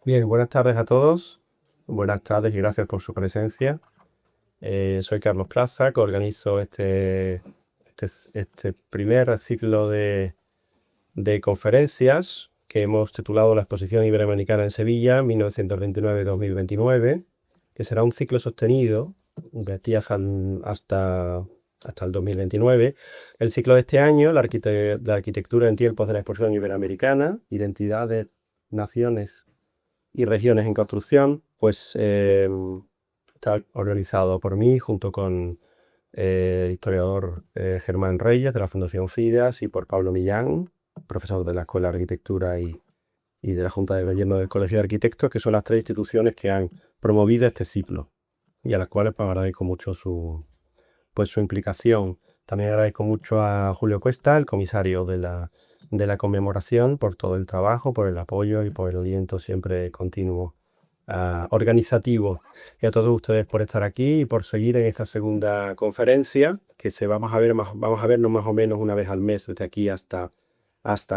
Bien, buenas tardes a todos. Buenas tardes y gracias por su presencia. Soy Carlos Plaza, que organizo este primer ciclo de conferencias que hemos titulado La Exposición Iberoamericana en Sevilla, 1929-2029, que será un ciclo sostenido de aquí hasta el 2029. El ciclo de este año, la arquitectura en tiempos de la Exposición Iberoamericana, identidades, naciones y regiones en construcción, pues está organizado por mí junto con el historiador Germán Reyes de la Fundación FIDEAS y por Pablo Millán, profesor de la Escuela de Arquitectura y de la Junta de Gobierno del Colegio de Arquitectos, que son las tres instituciones que han promovido este ciclo y a las cuales pues, agradezco mucho su implicación. También agradezco mucho a Julio Cuesta, el comisario de la conmemoración, por todo el trabajo, por el apoyo y por el aliento siempre continuo organizativo. Y a todos ustedes por estar aquí y por seguir en esta segunda conferencia, que vamos a vernos más o menos una vez al mes desde aquí hasta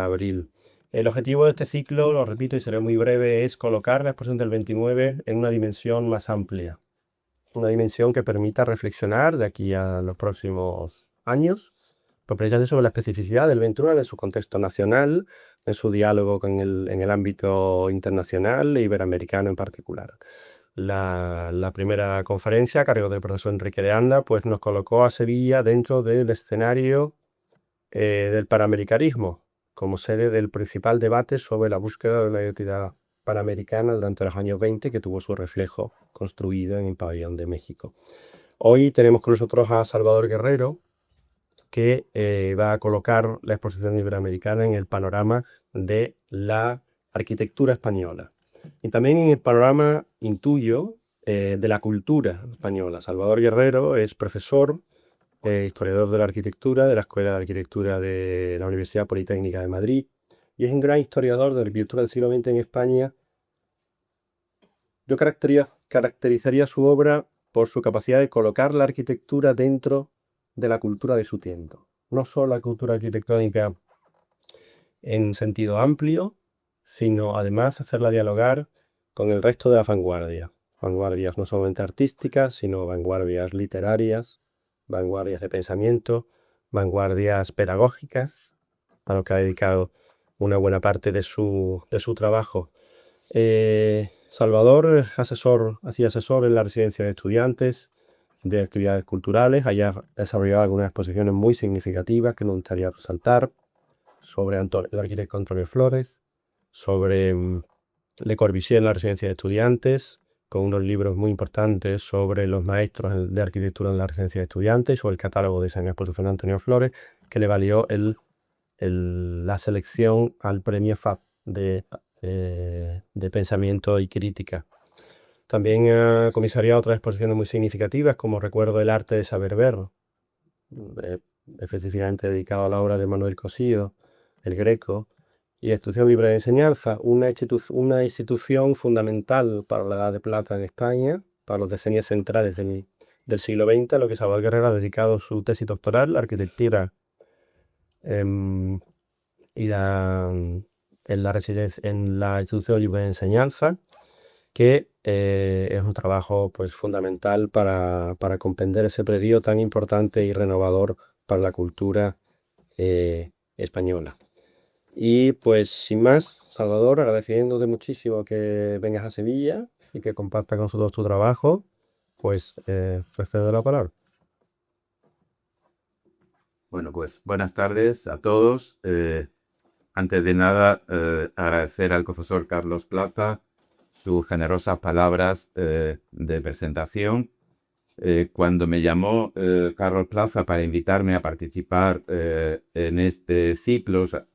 abril. El objetivo de este ciclo, lo repito y seré muy breve, es colocar la exposición del 29 en una dimensión más amplia. Una dimensión que permita reflexionar de aquí a los próximos años, pues precisamente sobre la especificidad del 29, de su contexto nacional, en su diálogo en el ámbito internacional e iberoamericano en particular. La primera conferencia, a cargo del profesor Enrique de Anda, pues nos colocó a Sevilla dentro del escenario del panamericanismo, como sede del principal debate sobre la búsqueda de la identidad panamericana durante los años 20, que tuvo su reflejo construido en el pabellón de México. Hoy tenemos con nosotros a Salvador Guerrero, que va a colocar la exposición iberoamericana en el panorama de la arquitectura española. Y también en el panorama, intuyo, de la cultura española. Salvador Guerrero es profesor, historiador de la arquitectura, de la Escuela de Arquitectura de la Universidad Politécnica de Madrid, y es un gran historiador de la arquitectura del siglo XX en España. Yo caracterizaría su obra por su capacidad de colocar la arquitectura dentro de la cultura de su tiempo. No solo la cultura arquitectónica en sentido amplio, sino además hacerla dialogar con el resto de las vanguardias. Vanguardias no solamente artísticas, sino vanguardias literarias, vanguardias de pensamiento, vanguardias pedagógicas, a lo que ha dedicado una buena parte de su trabajo. Salvador ha sido asesor en la residencia de estudiantes de actividades culturales. Haya desarrollado algunas exposiciones muy significativas que me gustaría resaltar sobre el arquitecto Antonio Flores, sobre Le Corbusier en la residencia de estudiantes, con unos libros muy importantes sobre los maestros de arquitectura en la residencia de estudiantes, o el catálogo de diseño de exposición de Antonio Flores, que le valió la selección al premio FAB de pensamiento y crítica. También ha comisariado otras exposiciones muy significativas, como Recuerdo del arte de saber ver, específicamente dedicado a la obra de Manuel Cosío, El Greco, y Institución Libre de Enseñanza, una institución fundamental para la Edad de Plata en España, para los decenios centrales del siglo XX, a lo que Salvador Guerrero ha dedicado su tesis doctoral, la arquitectura y en la Institución Libre de Enseñanza, que es un trabajo pues, fundamental para comprender ese periodo tan importante y renovador para la cultura española. Y pues sin más, Salvador, agradeciéndote muchísimo que vengas a Sevilla y que compartas con nosotros tu trabajo, pues cedo la palabra. Bueno, pues buenas tardes a todos. Antes de nada, agradecer al profesor Carlos Plata sus generosas palabras de presentación. Cuando me llamó Carlos Plaza para invitarme a participar en este ciclo, o sea,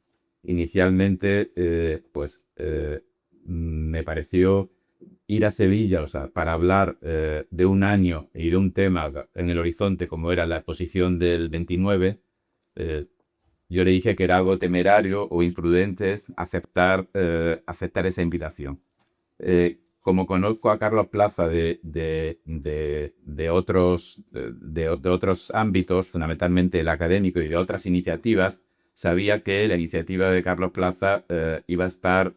inicialmente me pareció ir a Sevilla, o sea, para hablar de un año y de un tema en el horizonte como era la exposición del 29, yo le dije que era algo temerario o imprudente aceptar esa invitación. Como conozco a Carlos Plaza de otros ámbitos, fundamentalmente el académico y de otras iniciativas, sabía que la iniciativa de Carlos Plaza iba a estar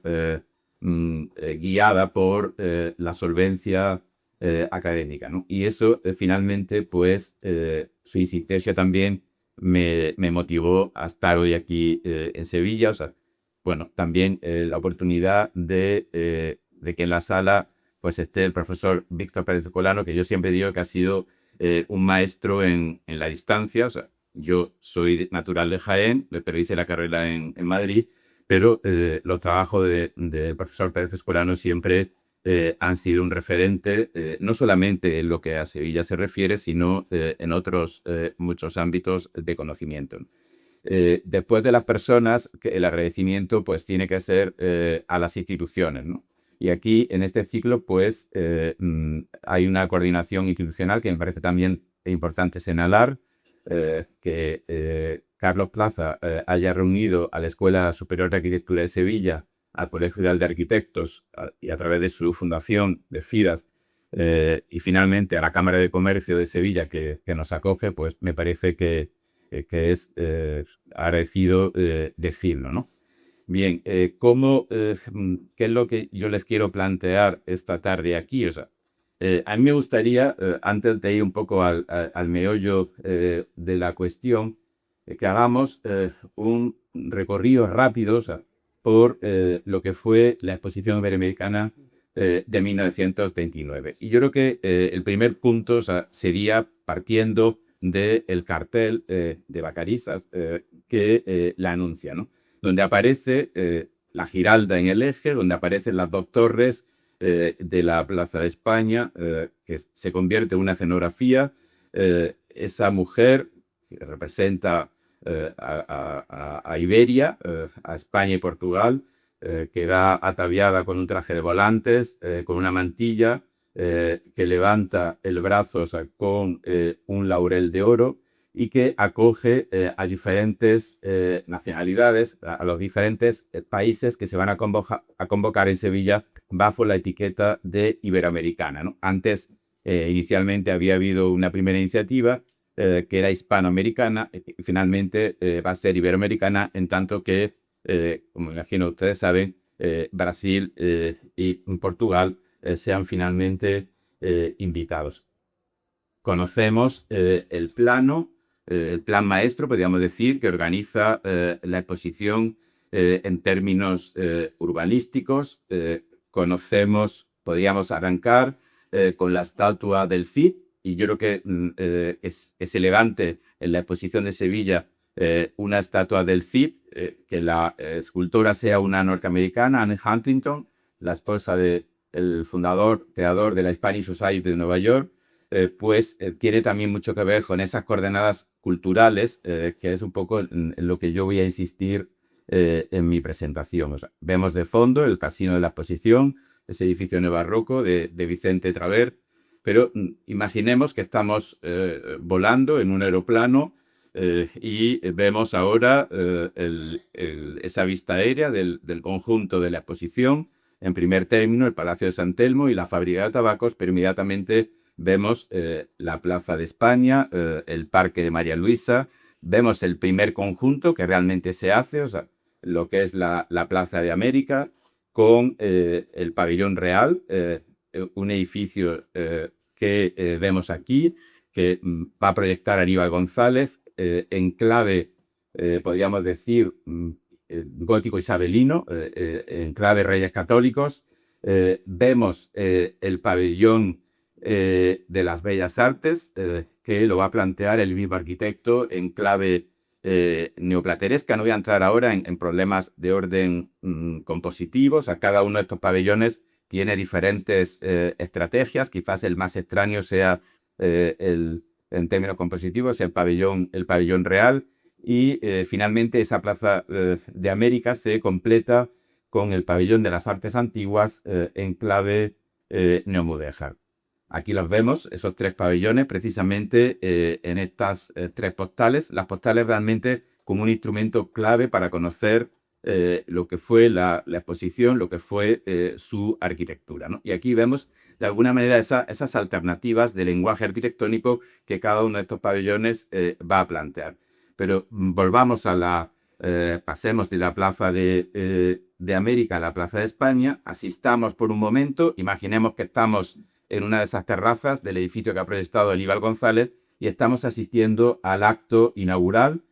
guiada por la solvencia académica, ¿no? Y eso finalmente, pues, su insistencia también me motivó a estar hoy aquí en Sevilla. O sea, bueno, también la oportunidad de que en la sala pues esté el profesor Víctor Pérez Escolano, que yo siempre digo que ha sido un maestro en la distancia. O sea, yo soy natural de Jaén, pero hice la carrera en Madrid, pero los trabajos del profesor Pérez Escolano siempre han sido un referente, no solamente en lo que a Sevilla se refiere, sino en otros muchos ámbitos de conocimiento. Después de las personas, el agradecimiento pues tiene que ser a las instituciones, ¿no? Y aquí, en este ciclo, pues hay una coordinación institucional que me parece también importante señalar, que Carlos Plaza haya reunido a la Escuela Superior de Arquitectura de Sevilla, al Colegio Federal de Arquitectos y a través de su fundación de FIDAS, y finalmente a la Cámara de Comercio de Sevilla que nos acoge, pues me parece que es agradecido decirlo, ¿no? Bien, ¿qué es lo que yo les quiero plantear esta tarde aquí? O sea, a mí me gustaría, antes de ir un poco al meollo de la cuestión, que hagamos un recorrido rápido, o sea, por lo que fue la Exposición Iberoamericana de 1929. Y yo creo que el primer punto, o sea, sería partiendo del cartel de Vacarisas que la anuncia, ¿no? Donde aparece la Giralda en el eje, donde aparecen las dos torres de la Plaza de España, que se convierte en una escenografía. Esa mujer que representa a Iberia, a España y Portugal, que va ataviada con un traje de volantes, con una mantilla, que levanta el brazo, o sea, con un laurel de oro, y que acoge a diferentes nacionalidades, a los diferentes países que se van a convocar en Sevilla bajo la etiqueta de Iberoamericana, ¿no? Antes, inicialmente había habido una primera iniciativa que era hispanoamericana, y finalmente va a ser iberoamericana, en tanto que, como me imagino ustedes saben, Brasil y Portugal sean finalmente invitados. Conocemos el plan maestro, podríamos decir, que organiza la exposición en términos urbanísticos. Podríamos arrancar con la estatua del Cid, y yo creo que es elegante en la exposición de Sevilla una estatua del Cid, que la escultora sea una norteamericana, Anne Huntington, la esposa del fundador, creador de la Hispanic Society de Nueva York. Pues tiene también mucho que ver con esas coordenadas culturales, que es un poco en lo que yo voy a insistir en mi presentación. O sea, vemos de fondo el Casino de la Exposición, ese edificio neobarroco de Vicente Traver, pero imaginemos que estamos volando en un aeroplano y vemos ahora esa vista aérea del conjunto de la exposición. En primer término, el Palacio de San Telmo y la fábrica de tabacos, pero inmediatamente vemos la Plaza de España, el Parque de María Luisa, vemos el primer conjunto que realmente se hace, o sea, lo que es la Plaza de América, con el Pabellón Real, un edificio que vemos aquí, que va a proyectar Aníbal González en clave, podríamos decir, gótico isabelino, en clave Reyes Católicos. Vemos el pabellón de las Bellas Artes, que lo va a plantear el mismo arquitecto en clave neoplateresca. No voy a entrar ahora en problemas de orden compositivos. A cada uno de estos pabellones tiene diferentes estrategias. Quizás el más extraño sea en términos compositivos, el pabellón real. Y finalmente esa Plaza de América se completa con el pabellón de las artes antiguas en clave neomudéjar. Aquí los vemos, esos tres pabellones, precisamente en estas tres postales. Las postales realmente como un instrumento clave para conocer lo que fue la exposición, lo que fue su arquitectura, ¿no? Y aquí vemos de alguna manera esas alternativas de lenguaje arquitectónico que cada uno de estos pabellones va a plantear. Pero volvamos a pasemos de la Plaza de América a la Plaza de España, asistamos por un momento, imaginemos que estamos en una de esas terrazas del edificio que ha proyectado Aníbal González y estamos asistiendo al acto inaugural,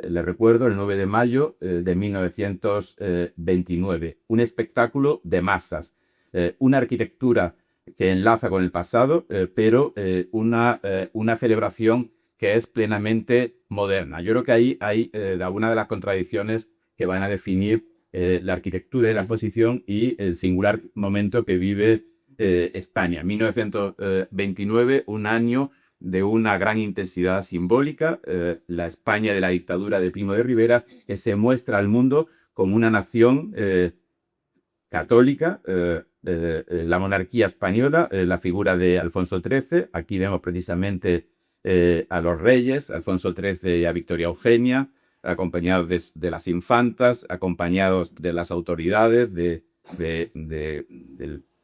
les recuerdo, el 9 de mayo de 1929. Un espectáculo de masas, una arquitectura que enlaza con el pasado, pero una celebración que es plenamente moderna. Yo creo que ahí hay alguna de las contradicciones que van a definir la arquitectura de la exposición y el singular momento que vive España. 1929, un año de una gran intensidad simbólica, la España de la dictadura de Primo de Rivera, que se muestra al mundo como una nación católica, la monarquía española, la figura de Alfonso XIII. Aquí vemos precisamente a los reyes, Alfonso XIII y a Victoria Eugenia, acompañados de las infantas, acompañados de las autoridades, del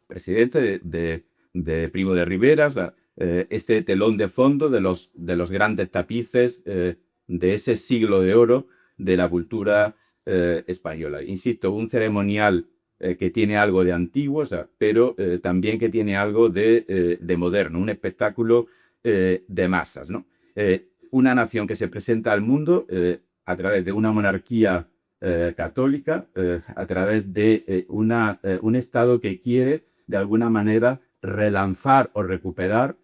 presidente, de Primo de Rivera, o sea, este telón de fondo de los grandes tapices de ese siglo de oro de la cultura española. Insisto, un ceremonial que tiene algo de antiguo, o sea, pero también que tiene algo de moderno, un espectáculo de masas, ¿no? Una nación que se presenta al mundo a través de una monarquía católica, a través de un Estado que quiere, de alguna manera, relanzar o recuperar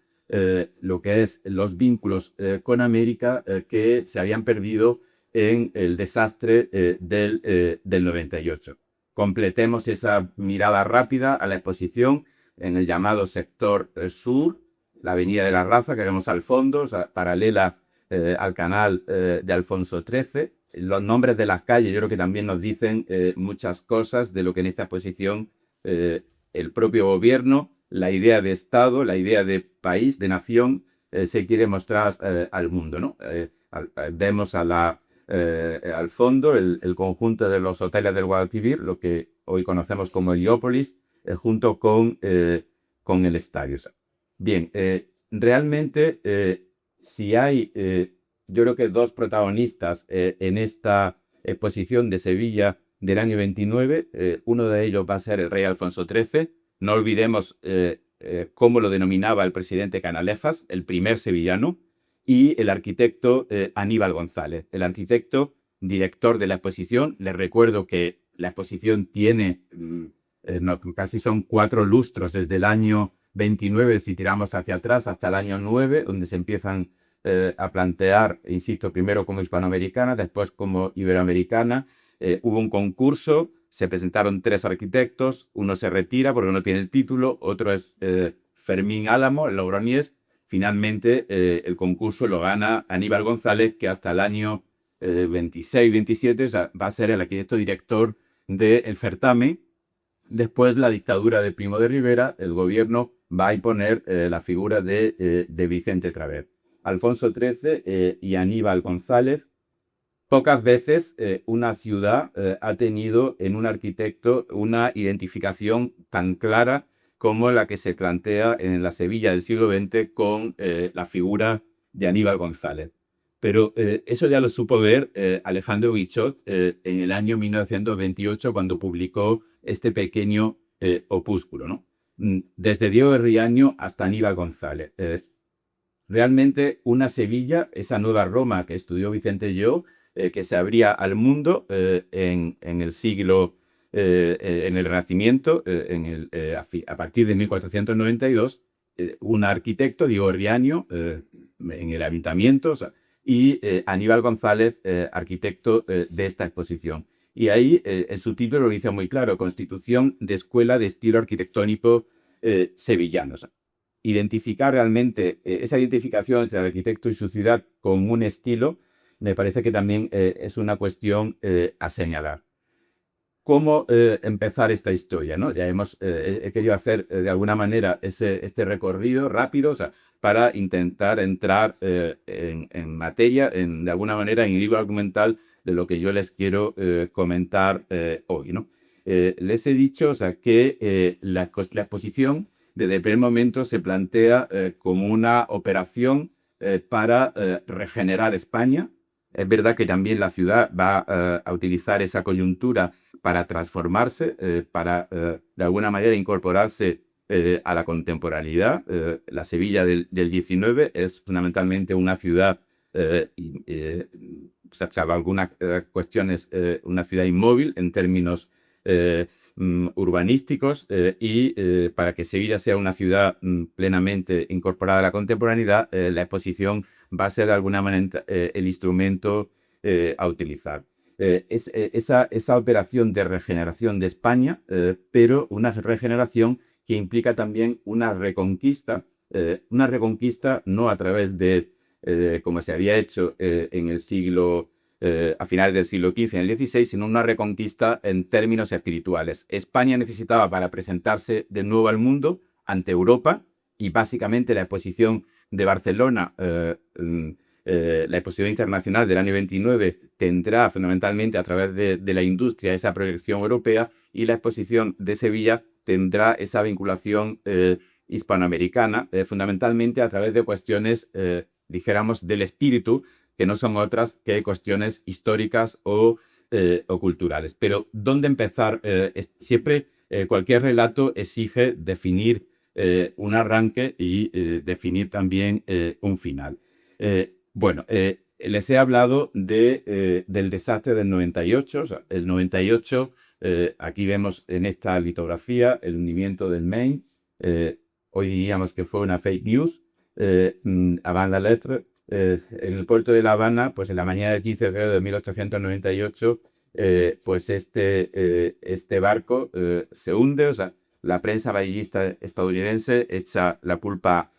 lo que es los vínculos con América que se habían perdido en el desastre del 98. Completemos esa mirada rápida a la exposición en el llamado sector sur, la Avenida de la Raza que vemos al fondo, o sea, paralela al canal de Alfonso XIII. Los nombres de las calles yo creo que también nos dicen muchas cosas de lo que en esta exposición el propio gobierno, la idea de Estado, la idea de país, de nación, se quiere mostrar al mundo, ¿no? Vemos al fondo el conjunto de los hoteles del Guadalquivir, lo que hoy conocemos como Heliópolis, junto con el estadio. Bien, realmente si hay, yo creo que dos protagonistas en esta exposición de Sevilla del año 29, uno de ellos va a ser el rey Alfonso XIII. No olvidemos cómo lo denominaba el presidente Canalejas, el primer sevillano, y el arquitecto Aníbal González, el arquitecto director de la exposición. Les recuerdo que la exposición tiene, casi son 4 lustros desde el año 29, si tiramos hacia atrás, hasta el año 9, donde se empiezan a plantear, insisto, primero como hispanoamericana, después como iberoamericana. Hubo un concurso, se presentaron 3 arquitectos, uno se retira porque no tiene el título, otro es Fermín Álamo, el Logroñés. Finalmente el concurso lo gana Aníbal González, que hasta el año 26-27 o sea, va a ser el arquitecto director del certamen. Después, la dictadura de Primo de Rivera, el gobierno va a imponer la figura de Vicente Traver. Alfonso XIII y Aníbal González. Pocas veces una ciudad ha tenido en un arquitecto una identificación tan clara como la que se plantea en la Sevilla del siglo XX con la figura de Aníbal González. Pero eso ya lo supo ver Alejandro Guichot en el año 1928 cuando publicó este pequeño opúsculo, ¿no? Desde Diego de Riaño hasta Aníbal González. Realmente una Sevilla, esa nueva Roma que estudió Vicente Lleó, que se abría al mundo en el siglo, en el Renacimiento, a partir de 1492, un arquitecto, Diego Riaño, en el Ayuntamiento, o sea, y Aníbal González, arquitecto de esta exposición. Y ahí el subtítulo lo dice muy claro: Constitución de Escuela de Estilo Arquitectónico Sevillano. O sea, identificar realmente esa identificación entre el arquitecto y su ciudad con un estilo, me parece que también es una cuestión a señalar. ¿Cómo empezar esta historia, ¿no? Ya he querido hacer de alguna manera este recorrido rápido, o sea, para intentar entrar en materia, de alguna manera, en el libro argumental de lo que yo les quiero comentar hoy, ¿no? Les he dicho, o sea, que la exposición desde el primer momento se plantea como una operación para regenerar España, Es verdad que también la ciudad va a utilizar esa coyuntura para transformarse, para de alguna manera incorporarse a la contemporaneidad. La Sevilla del 19 es fundamentalmente una ciudad, salvo algunas cuestiones, una ciudad inmóvil en términos urbanísticos, y para que Sevilla sea una ciudad plenamente incorporada a la contemporaneidad, la exposición va a ser de alguna manera el instrumento a utilizar. Esa operación de regeneración de España, pero una regeneración que implica también una reconquista no a través de, como se había hecho en el siglo, a finales del siglo XV, en el XVI, sino una reconquista en términos espirituales. España necesitaba, para presentarse de nuevo al mundo, ante Europa, y básicamente la exposición de Barcelona, la exposición internacional del año 29, tendrá fundamentalmente a través de la industria esa proyección europea, y la exposición de Sevilla tendrá esa vinculación hispanoamericana, fundamentalmente a través de cuestiones, dijéramos, del espíritu, que no son otras que cuestiones históricas o culturales. Pero, ¿dónde empezar? Siempre cualquier relato exige definir un arranque y definir también un final. Les he hablado del desastre del 98. O sea, el 98, aquí vemos en esta litografía el hundimiento del Maine. Hoy diríamos que fue una fake news, avant la lettre. En el puerto de La Habana, pues en la mañana del 15 de febrero de 1898, pues este barco se hunde. O sea, la prensa amarillista estadounidense echa la culpa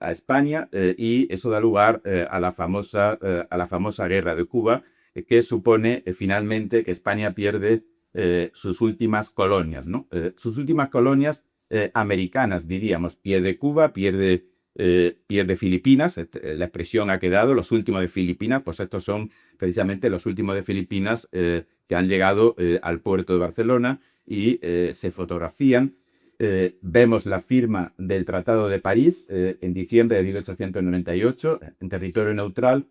a España, y eso da lugar a la famosa guerra de Cuba, que supone finalmente que España pierde sus últimas colonias, ¿no? Sus últimas colonias americanas, diríamos. Pierde Cuba, pierde Filipinas. La expresión ha quedado, los últimos de Filipinas. Pues estos son precisamente los últimos de Filipinas que han llegado al puerto de Barcelona, y se fotografían. Vemos la firma del Tratado de París en diciembre de 1898, en territorio neutral,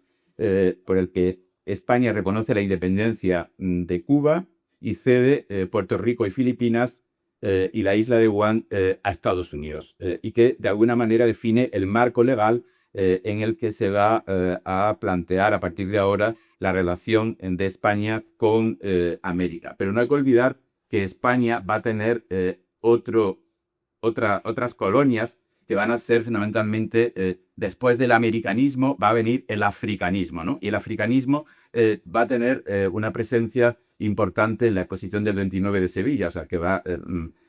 por el que España reconoce la independencia de Cuba y cede Puerto Rico y Filipinas y la isla de Guam a Estados Unidos, y que de alguna manera define el marco legal en el que se va a plantear a partir de ahora la relación de España con América. Pero no hay que olvidar que España va a tener otras colonias que van a ser fundamentalmente, después del americanismo, va a venir el africanismo, ¿no? Y el africanismo va a tener una presencia importante en la exposición del 29 de Sevilla. O sea, que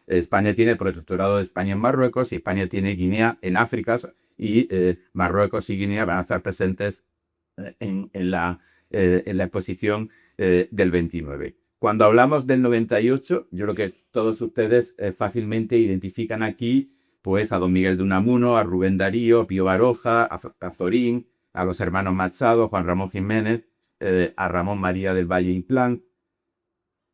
España tiene el protectorado de España en Marruecos, y España tiene Guinea en África, y Marruecos y Guinea van a estar presentes en la exposición del 29. Cuando hablamos del 98, yo creo que todos ustedes fácilmente identifican aquí pues a don Miguel de Unamuno, a Rubén Darío, Pío Baroja, a Zorín, a los hermanos Machado, Juan Ramón Jiménez, a Ramón María del Valle Inclán.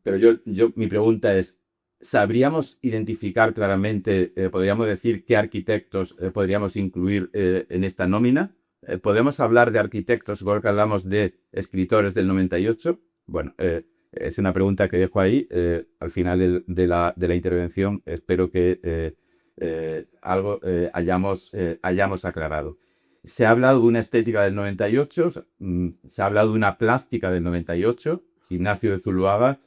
Pero mi pregunta es, ¿sabríamos identificar claramente, podríamos decir, qué arquitectos podríamos incluir en esta nómina? ¿Podemos hablar de arquitectos igual que hablamos de escritores del 98? Bueno, es una pregunta que dejo ahí. Al final de la intervención espero que algo hayamos aclarado. Se ha hablado de una estética del 98, se ha hablado de una plástica del 98, Ignacio de Zuloaga,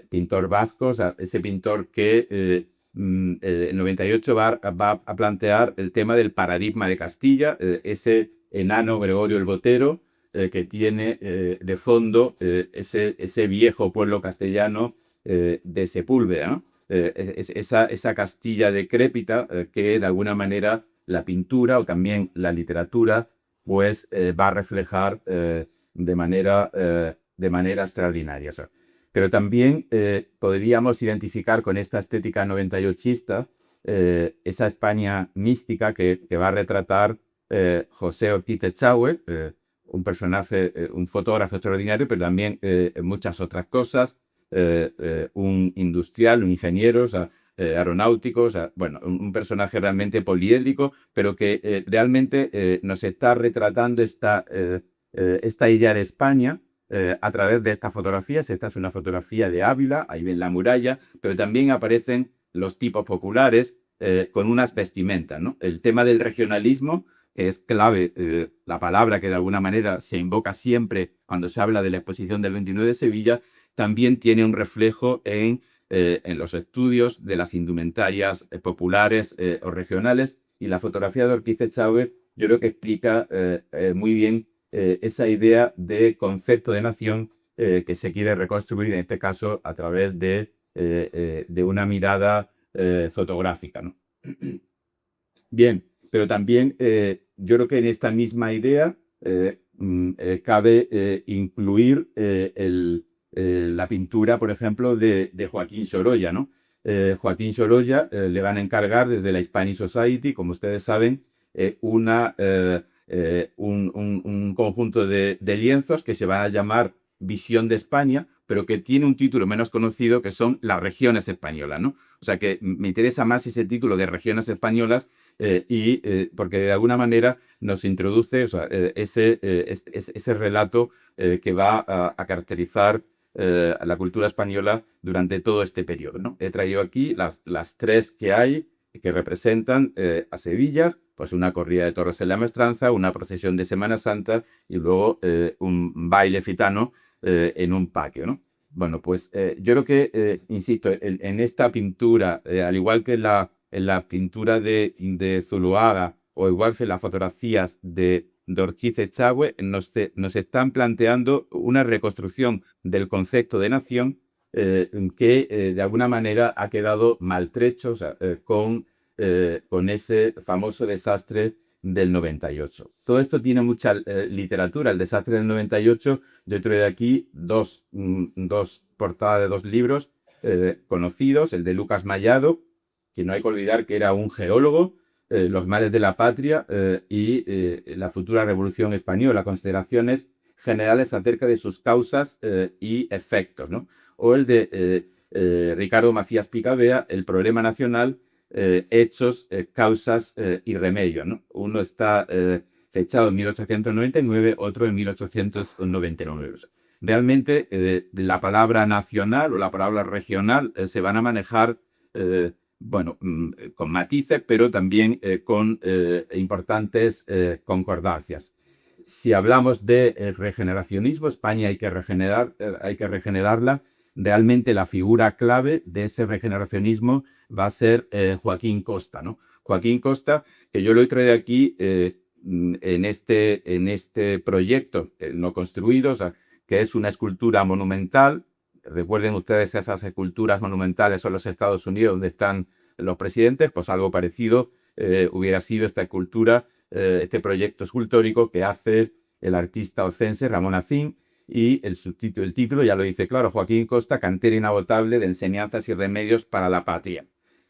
pintor vasco. O sea, ese pintor que el 98 va a plantear el tema del paradigma de Castilla, ese enano Gregorio el Botero, que tiene de fondo ese viejo pueblo castellano de Sepúlveda, ¿no? Esa Castilla decrépita que de alguna manera la pintura o también la literatura pues va a reflejar de manera extraordinaria. O sea, pero también podríamos identificar con esta estética 98ista esa España mística que va a retratar José Ortiz Echagüe, un personaje, un fotógrafo extraordinario, pero también muchas otras cosas, un industrial, un ingeniero, o sea, aeronáutico. O sea, bueno, un personaje realmente poliédrico, pero que realmente nos está retratando esta esta idea de España a través de estas fotografías. Esta es una fotografía de Ávila, ahí ven la muralla, pero también aparecen los tipos populares con unas vestimentas, ¿no? El tema del regionalismo, que es clave, la palabra que de alguna manera se invoca siempre cuando se habla de la exposición del 29 de Sevilla, también tiene un reflejo en los estudios de las indumentarias populares o regionales, y la fotografía de Ortiz Echagüe yo creo que explica muy bien esa idea de concepto de nación que se quiere reconstruir, en este caso, a través de una mirada fotográfica, ¿no? Bien, pero también yo creo que en esta misma idea cabe incluir la pintura, por ejemplo, de Joaquín Sorolla, ¿no? Joaquín Sorolla le van a encargar desde la Hispanic Society, como ustedes saben, un conjunto de lienzos que se van a llamar Visión de España, pero que tiene un título menos conocido, que son las regiones españolas, ¿no? O sea que me interesa más ese título de regiones españolas porque de alguna manera nos introduce, o sea, ese relato que va a caracterizar a la cultura española durante todo este periodo, ¿no? He traído aquí las tres que hay que representan a Sevilla, pues una corrida de toros en la maestranza, una procesión de Semana Santa y luego un baile gitano en un patio, ¿no? Bueno, pues yo creo que, insisto, en esta pintura, al igual que en la pintura de Zuloaga, o igual que en las fotografías de Ortiz Echagüe, nos están planteando una reconstrucción del concepto de nación que de alguna manera ha quedado maltrecho, o sea, con ese famoso desastre del 98. Todo esto tiene mucha literatura. El desastre del 98, yo traigo aquí dos portadas de dos libros conocidos, el de Lucas Mallado, que no hay que olvidar que era un geólogo, Los males de la patria y la futura revolución española, consideraciones generales acerca de sus causas y efectos, ¿no? O el de Ricardo Macías Picabea, El problema nacional, hechos, causas y remedios, ¿no? Uno está fechado en 1899, otro en 1899. Realmente la palabra nacional o la palabra regional se van a manejar, bueno, con matices, pero también con importantes concordancias. Si hablamos de regeneracionismo, España hay que regenerarla. Realmente la figura clave de ese regeneracionismo va a ser Joaquín Costa, ¿no? Joaquín Costa, que yo lo he traído aquí en este proyecto no construido, o sea, que es una escultura monumental. Recuerden ustedes, esas esculturas monumentales son los Estados Unidos, donde están los presidentes. Pues algo parecido hubiera sido esta escultura, este proyecto escultórico que hace el artista ocense Ramón Acín. Y el título ya lo dice claro: Joaquín Costa, cantera inagotable de enseñanzas y remedios para la patria.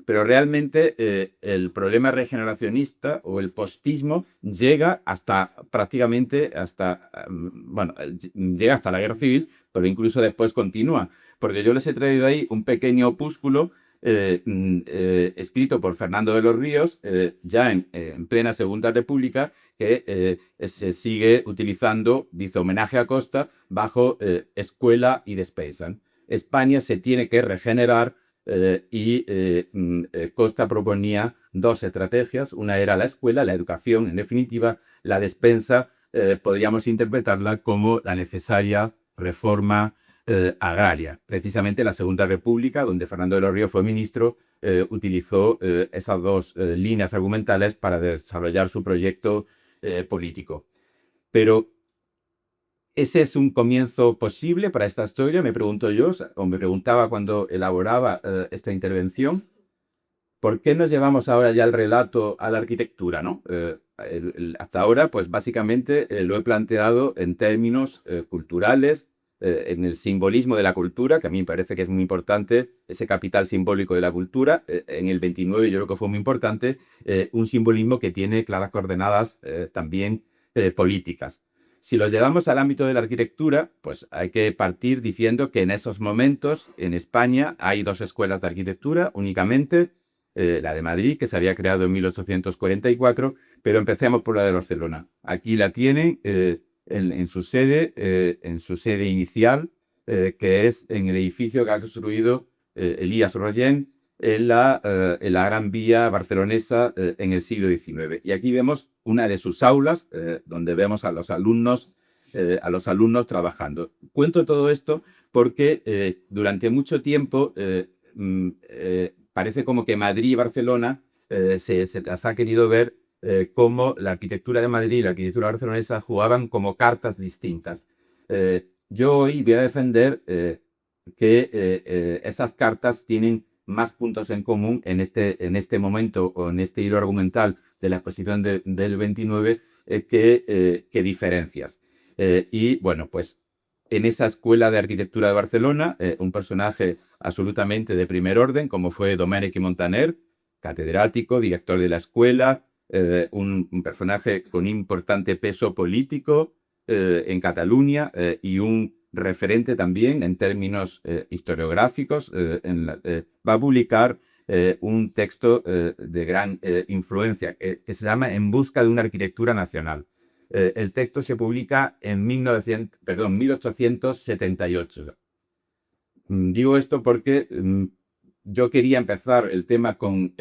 Pero realmente el problema regeneracionista o el postismo llega prácticamente hasta, bueno, llega hasta la guerra civil, pero incluso después continúa. Porque yo les he traído ahí un pequeño opúsculo escrito por Fernando de los Ríos, ya en plena Segunda República, que se sigue utilizando, dice homenaje a Costa, bajo escuela y despesa. España se tiene que regenerar Costa proponía dos estrategias. Una era la escuela, la educación, en definitiva. La despensa podríamos interpretarla como la necesaria reforma agraria. Precisamente la Segunda República, donde Fernando de los Ríos fue ministro, utilizó esas dos líneas argumentales para desarrollar su proyecto político. Pero ¿ese es un comienzo posible para esta historia? Me pregunto yo, o me preguntaba cuando elaboraba esta intervención. ¿Por qué nos llevamos ahora ya el relato a la arquitectura, ¿no? Hasta ahora, pues básicamente lo he planteado en términos culturales, en el simbolismo de la cultura, que a mí me parece que es muy importante, ese capital simbólico de la cultura. En el 29 yo creo que fue muy importante, un simbolismo que tiene claras coordenadas también políticas. Si lo llevamos al ámbito de la arquitectura, pues hay que partir diciendo que en esos momentos en España hay dos escuelas de arquitectura únicamente, la de Madrid, que se había creado en 1844, pero empecemos por la de Barcelona. Aquí la tienen, en su sede inicial, que es en el edificio que ha construido Elías Rollén en la Gran Vía barcelonesa en el siglo XIX. Y aquí vemos una de sus aulas, donde vemos a los alumnos trabajando. Cuento todo esto porque durante mucho tiempo parece como que Madrid y Barcelona se las ha querido ver como la arquitectura de Madrid y la arquitectura barcelonesa jugaban como cartas distintas. Yo hoy voy a defender que esas cartas tienen más puntos en común en este momento o en este hilo argumental de la exposición del 29 que diferencias. Y bueno, pues en esa escuela de arquitectura de Barcelona, un personaje absolutamente de primer orden, como fue Domènech i Montaner, catedrático, director de la escuela, un personaje con importante peso político en Cataluña y un referente también en términos historiográficos. Va a publicar un texto de gran influencia que se llama En busca de una arquitectura nacional. El texto se publica en 1878. Digo esto porque yo quería empezar el tema con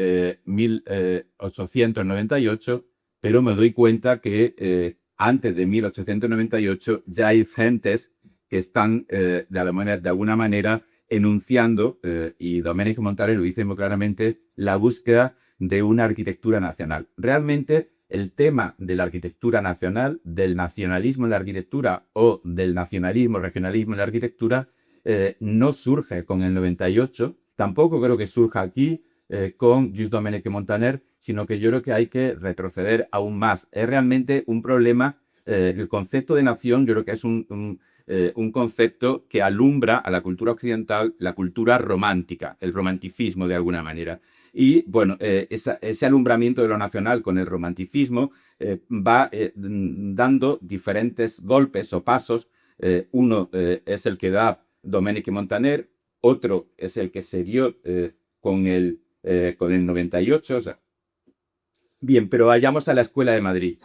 1898, pero me doy cuenta que antes de 1898 ya hay gentes que están de alguna manera enunciando, y Domènech Montaner lo dice muy claramente, la búsqueda de una arquitectura nacional. Realmente el tema de la arquitectura nacional, del nacionalismo en la arquitectura o del nacionalismo, regionalismo en la arquitectura, no surge con el 98, tampoco creo que surja aquí con Just Domènech Montaner, sino que yo creo que hay que retroceder aún más. Es realmente un problema, el concepto de nación yo creo que es un concepto que alumbra a la cultura occidental, la cultura romántica, el romanticismo de alguna manera. Y bueno, ese alumbramiento de lo nacional con el romanticismo va dando diferentes golpes o pasos. Uno es el que da Domènech Montaner, otro es el que se dio con el 98. O sea, bien, pero vayamos a la Escuela de Madrid.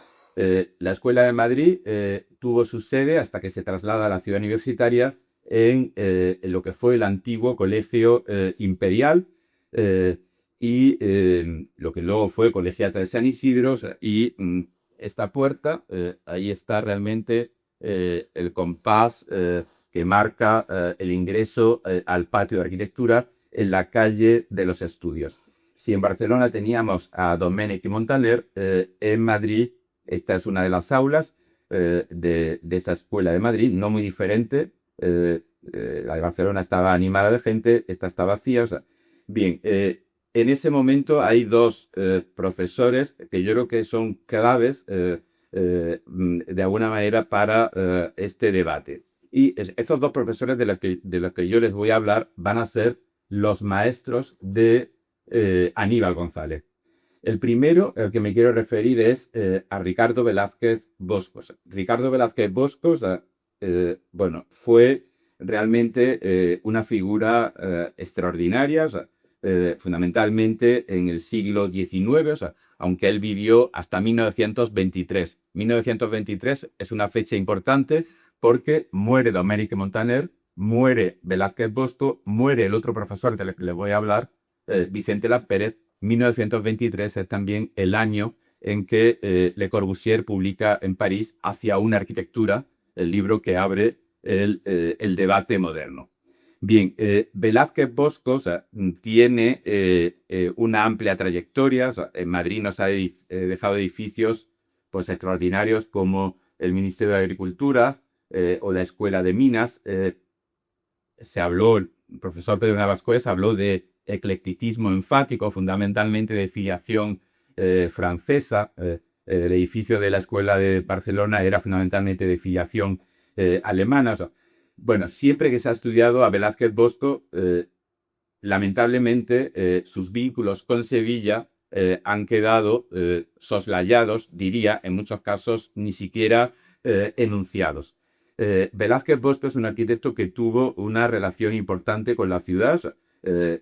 La Escuela de Madrid tuvo su sede hasta que se traslada a la ciudad universitaria en lo que fue el antiguo Colegio Imperial y lo que luego fue Colegiata de San Isidro. O sea, y esta puerta, ahí está realmente el compás que marca el ingreso al patio de arquitectura en la calle de los Estudios. Si en Barcelona teníamos a Domènech Montaner, en Madrid esta es una de las aulas de esta escuela de Madrid, no muy diferente. La de Barcelona estaba animada de gente, esta está vacía. O sea, bien, en ese momento hay dos profesores que yo creo que son claves de alguna manera para este debate. Y esos dos profesores de los que yo les voy a hablar van a ser los maestros de Aníbal González. El primero, al que me quiero referir, es a Ricardo Velázquez Boscos. Ricardo Velázquez Boscos, bueno, fue realmente una figura extraordinaria, o sea, fundamentalmente en el siglo XIX, o sea, aunque él vivió hasta 1923. 1923 es una fecha importante porque muere Domènech Montaner, muere Velázquez Bosco, muere el otro profesor del que les voy a hablar, Vicente Laspérez. 1923 es también el año en que Le Corbusier publica en París Hacia una arquitectura, el libro que abre el debate moderno. Bien, Velázquez Bosco, o sea, tiene una amplia trayectoria. O sea, en Madrid nos ha dejado edificios pues, extraordinarios como el Ministerio de Agricultura o la Escuela de Minas. Se habló, el profesor Pedro Navascués habló de eclecticismo enfático, fundamentalmente de filiación francesa. El edificio de la Escuela de Barcelona era fundamentalmente de filiación alemana. O sea, bueno, siempre que se ha estudiado a Velázquez Bosco, lamentablemente sus vínculos con Sevilla han quedado soslayados, diría, en muchos casos ni siquiera enunciados. Velázquez Bosco es un arquitecto que tuvo una relación importante con la ciudad.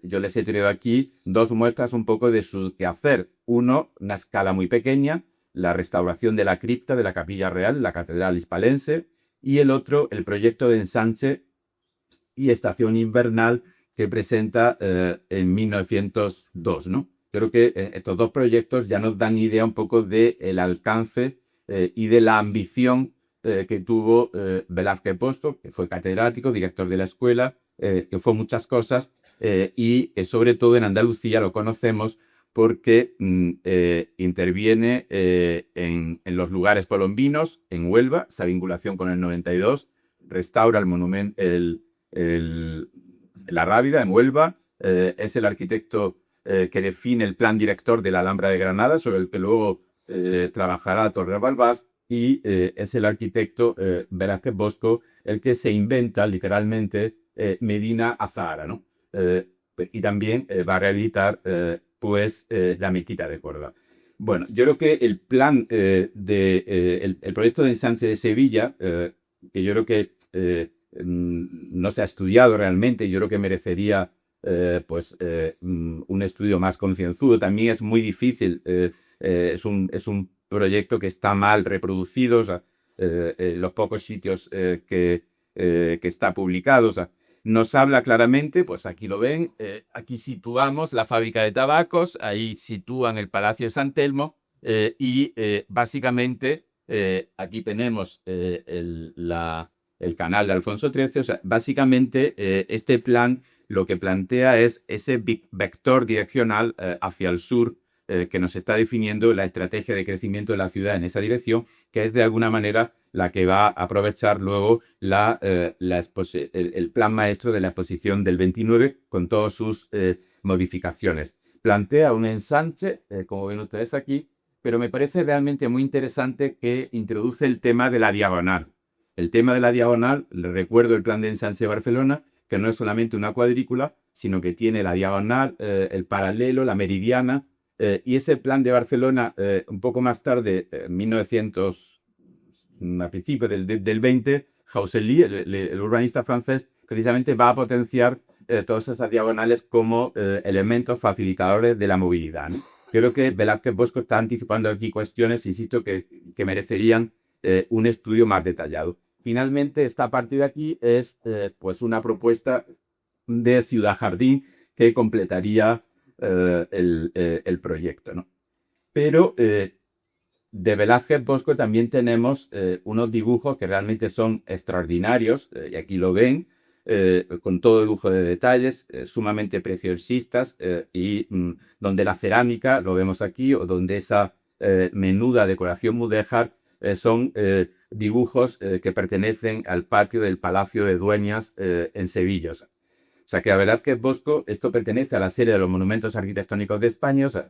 Yo les he traído aquí dos muestras un poco de su quehacer. Uno, una escala muy pequeña, la restauración de la cripta de la Capilla Real, la Catedral Hispalense, y el otro, el proyecto de ensanche y estación invernal que presenta en 1902, ¿no? Creo que estos dos proyectos ya nos dan idea un poco del alcance y de la ambición que tuvo Velázquez Bosco, que fue catedrático, director de la escuela, que fue muchas cosas, y sobre todo en Andalucía lo conocemos porque interviene en los lugares colombinos, en Huelva, esa vinculación con el 92, restaura el monumento, la Rábida, en Huelva, es el arquitecto que define el plan director de la Alhambra de Granada, sobre el que luego trabajará Torres Balbás, y es el arquitecto Velázquez Bosco el que se inventa literalmente Medina Azahara, ¿no? Y también va a rehabilitar pues la mezquita de Córdoba. Bueno, yo creo que el plan el proyecto de ensanche de Sevilla, que yo creo que no se ha estudiado realmente, yo creo que merecería un estudio más concienzudo. También es muy difícil, es un proyecto que está mal reproducido, o sea, los pocos sitios que está publicado, o sea, nos habla claramente, pues aquí lo ven, aquí situamos la fábrica de tabacos, ahí sitúan el Palacio de San Telmo y básicamente aquí tenemos el canal de Alfonso XIII. O sea, básicamente este plan lo que plantea es ese vector direccional hacia el sur que nos está definiendo la estrategia de crecimiento de la ciudad en esa dirección, que es de alguna manera la que va a aprovechar luego el plan maestro de la exposición del 29 con todas sus modificaciones. Plantea un ensanche, como ven ustedes aquí, pero me parece realmente muy interesante que introduce el tema de la diagonal. El tema de la diagonal, les recuerdo el plan de ensanche de Barcelona, que no es solamente una cuadrícula, sino que tiene la diagonal, el paralelo, la meridiana, y ese plan de Barcelona, un poco más tarde, en 1900, a principios del 20, Haussely, el urbanista francés, precisamente va a potenciar todas esas diagonales como elementos facilitadores de la movilidad, ¿no? Creo que Velázquez Bosco está anticipando aquí cuestiones, insisto, que merecerían un estudio más detallado. Finalmente, esta parte de aquí es pues una propuesta de ciudad jardín que completaría el proyecto, ¿no? Pero de Velázquez Bosco también tenemos unos dibujos que realmente son extraordinarios, y aquí lo ven, con todo lujo de detalles, sumamente preciosistas, y donde la cerámica, lo vemos aquí, o donde esa menuda decoración mudéjar son dibujos que pertenecen al patio del Palacio de Dueñas en Sevilla. O sea, que a Velázquez Bosco esto pertenece a la serie de los monumentos arquitectónicos de España. O sea,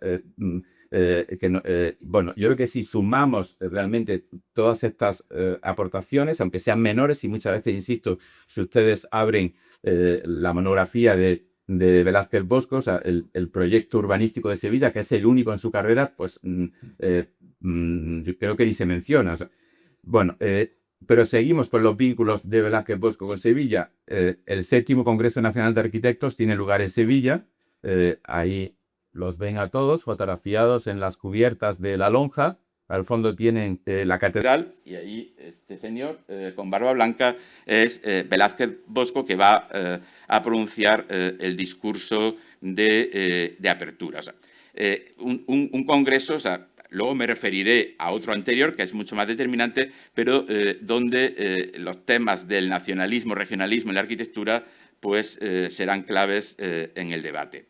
bueno, yo creo que si sumamos realmente todas estas aportaciones, aunque sean menores, y muchas veces, insisto, si ustedes abren la monografía de Velázquez Bosco, o sea, el proyecto urbanístico de Sevilla, que es el único en su carrera, pues yo creo que ni se menciona. O sea, bueno, pero seguimos con los vínculos de Velázquez Bosco con Sevilla. El séptimo Congreso Nacional de Arquitectos tiene lugar en Sevilla. Ahí los ven a todos fotografiados en las cubiertas de la lonja. Al fondo tienen la catedral, y ahí este señor con barba blanca es Velázquez Bosco, que va a pronunciar el discurso de apertura. O sea, un congreso, o sea, luego me referiré a otro anterior, que es mucho más determinante, pero donde los temas del nacionalismo, regionalismo y la arquitectura pues, serán claves en el debate.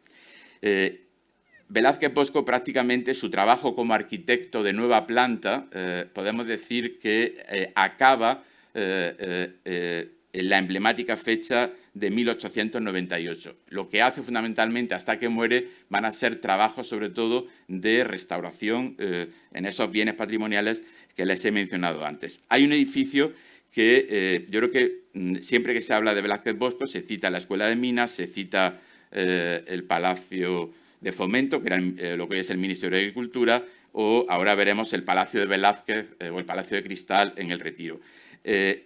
Velázquez Bosco, prácticamente su trabajo como arquitecto de nueva planta, podemos decir que acaba en la emblemática fecha de 1898. Lo que hace fundamentalmente hasta que muere van a ser trabajos sobre todo de restauración en esos bienes patrimoniales que les he mencionado antes. Hay un edificio que yo creo que siempre que se habla de Velázquez Bosco se cita la Escuela de Minas, se cita el Palacio de Fomento, que era lo que hoy es el Ministerio de Agricultura, o ahora veremos el Palacio de Velázquez o el Palacio de Cristal en el Retiro.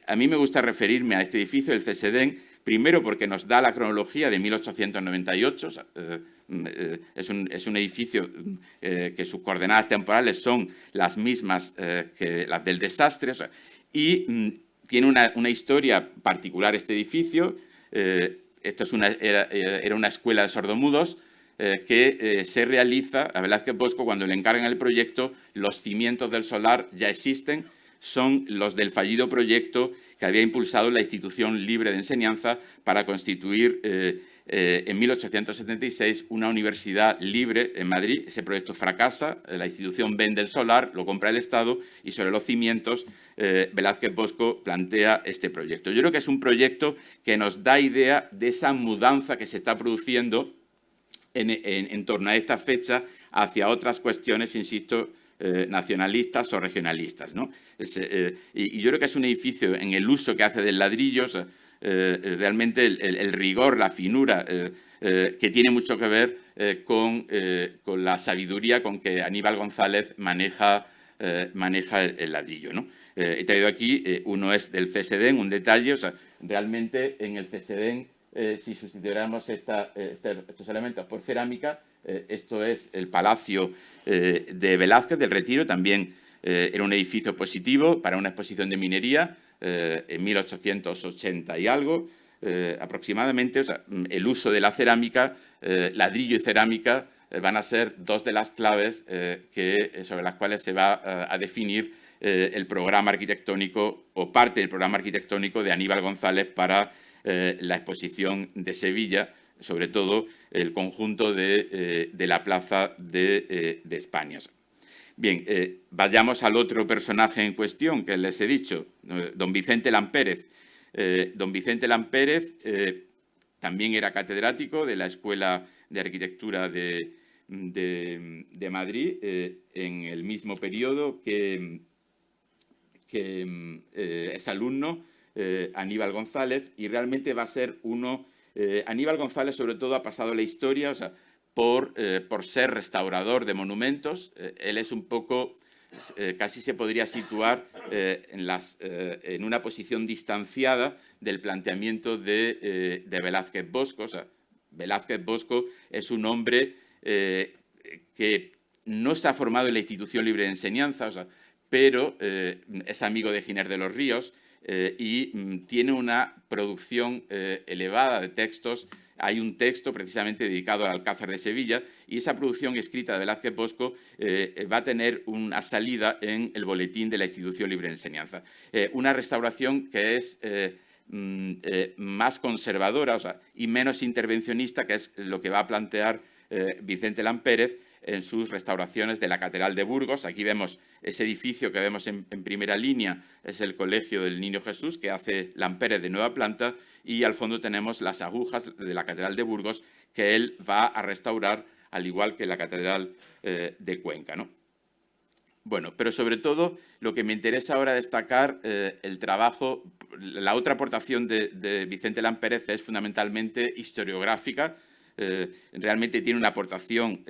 A mí me gusta referirme a este edificio, el CSDEN, primero porque nos da la cronología de 1898, o sea, es un edificio que sus coordenadas temporales son las mismas que las del desastre, o sea, y tiene una historia particular este edificio. Esto era una escuela de sordomudos que se realiza a Velázquez Bosco cuando le encargan el proyecto. Los cimientos del solar ya existen, son los del fallido proyecto que había impulsado la Institución Libre de Enseñanza para constituir en 1876 una universidad libre en Madrid. Ese proyecto fracasa, la institución vende el solar, lo compra el Estado y sobre los cimientos Velázquez Bosco plantea este proyecto. Yo creo que es un proyecto que nos da idea de esa mudanza que se está produciendo en torno a esta fecha hacia otras cuestiones, insisto, nacionalistas o regionalistas, ¿no? Y yo creo que es un edificio en el uso que hace del ladrillo, realmente el rigor, la finura, que tiene mucho que ver con la sabiduría con que Aníbal González maneja el ladrillo, ¿no? He traído aquí, uno es del CSDEN, un detalle, o sea, realmente en el CSDEN, si sustituyéramos estos elementos por cerámica, esto es el Palacio de Velázquez del Retiro, también era un edificio positivo para una exposición de minería en 1880 y algo aproximadamente. O sea, el uso de la cerámica, ladrillo y cerámica, van a ser dos de las claves sobre las cuales se va a definir el programa arquitectónico o parte del programa arquitectónico de Aníbal González para la exposición de Sevilla, sobre todo el conjunto de la Plaza de España. Bien, vayamos al otro personaje en cuestión que les he dicho, don Vicente Lampérez. Don Vicente Lampérez también era catedrático de la Escuela de Arquitectura de Madrid en el mismo periodo que es alumno Aníbal González, y realmente va a ser Aníbal González sobre todo ha pasado la historia, o sea, por ser restaurador de monumentos. Él es un poco, casi se podría situar en una posición distanciada del planteamiento de Velázquez Bosco. O sea, Velázquez Bosco es un hombre que no se ha formado en la Institución Libre de Enseñanza, o sea, pero es amigo de Giner de los Ríos y tiene una producción elevada de textos. Hay un texto precisamente dedicado al Alcázar de Sevilla, y esa producción escrita de Velázquez Bosco va a tener una salida en el boletín de la Institución Libre de Enseñanza. Una restauración que es más conservadora, o sea, y menos intervencionista, que es lo que va a plantear Vicente Lampérez en sus restauraciones de la Catedral de Burgos. Aquí vemos ese edificio que vemos en primera línea, es el Colegio del Niño Jesús, que hace Lampérez de nueva planta, y al fondo tenemos las agujas de la Catedral de Burgos, que él va a restaurar, al igual que la Catedral de Cuenca, ¿no? Bueno, pero sobre todo lo que me interesa ahora destacar, el trabajo, la otra aportación de Vicente Lampérez es fundamentalmente historiográfica. Realmente tiene una aportación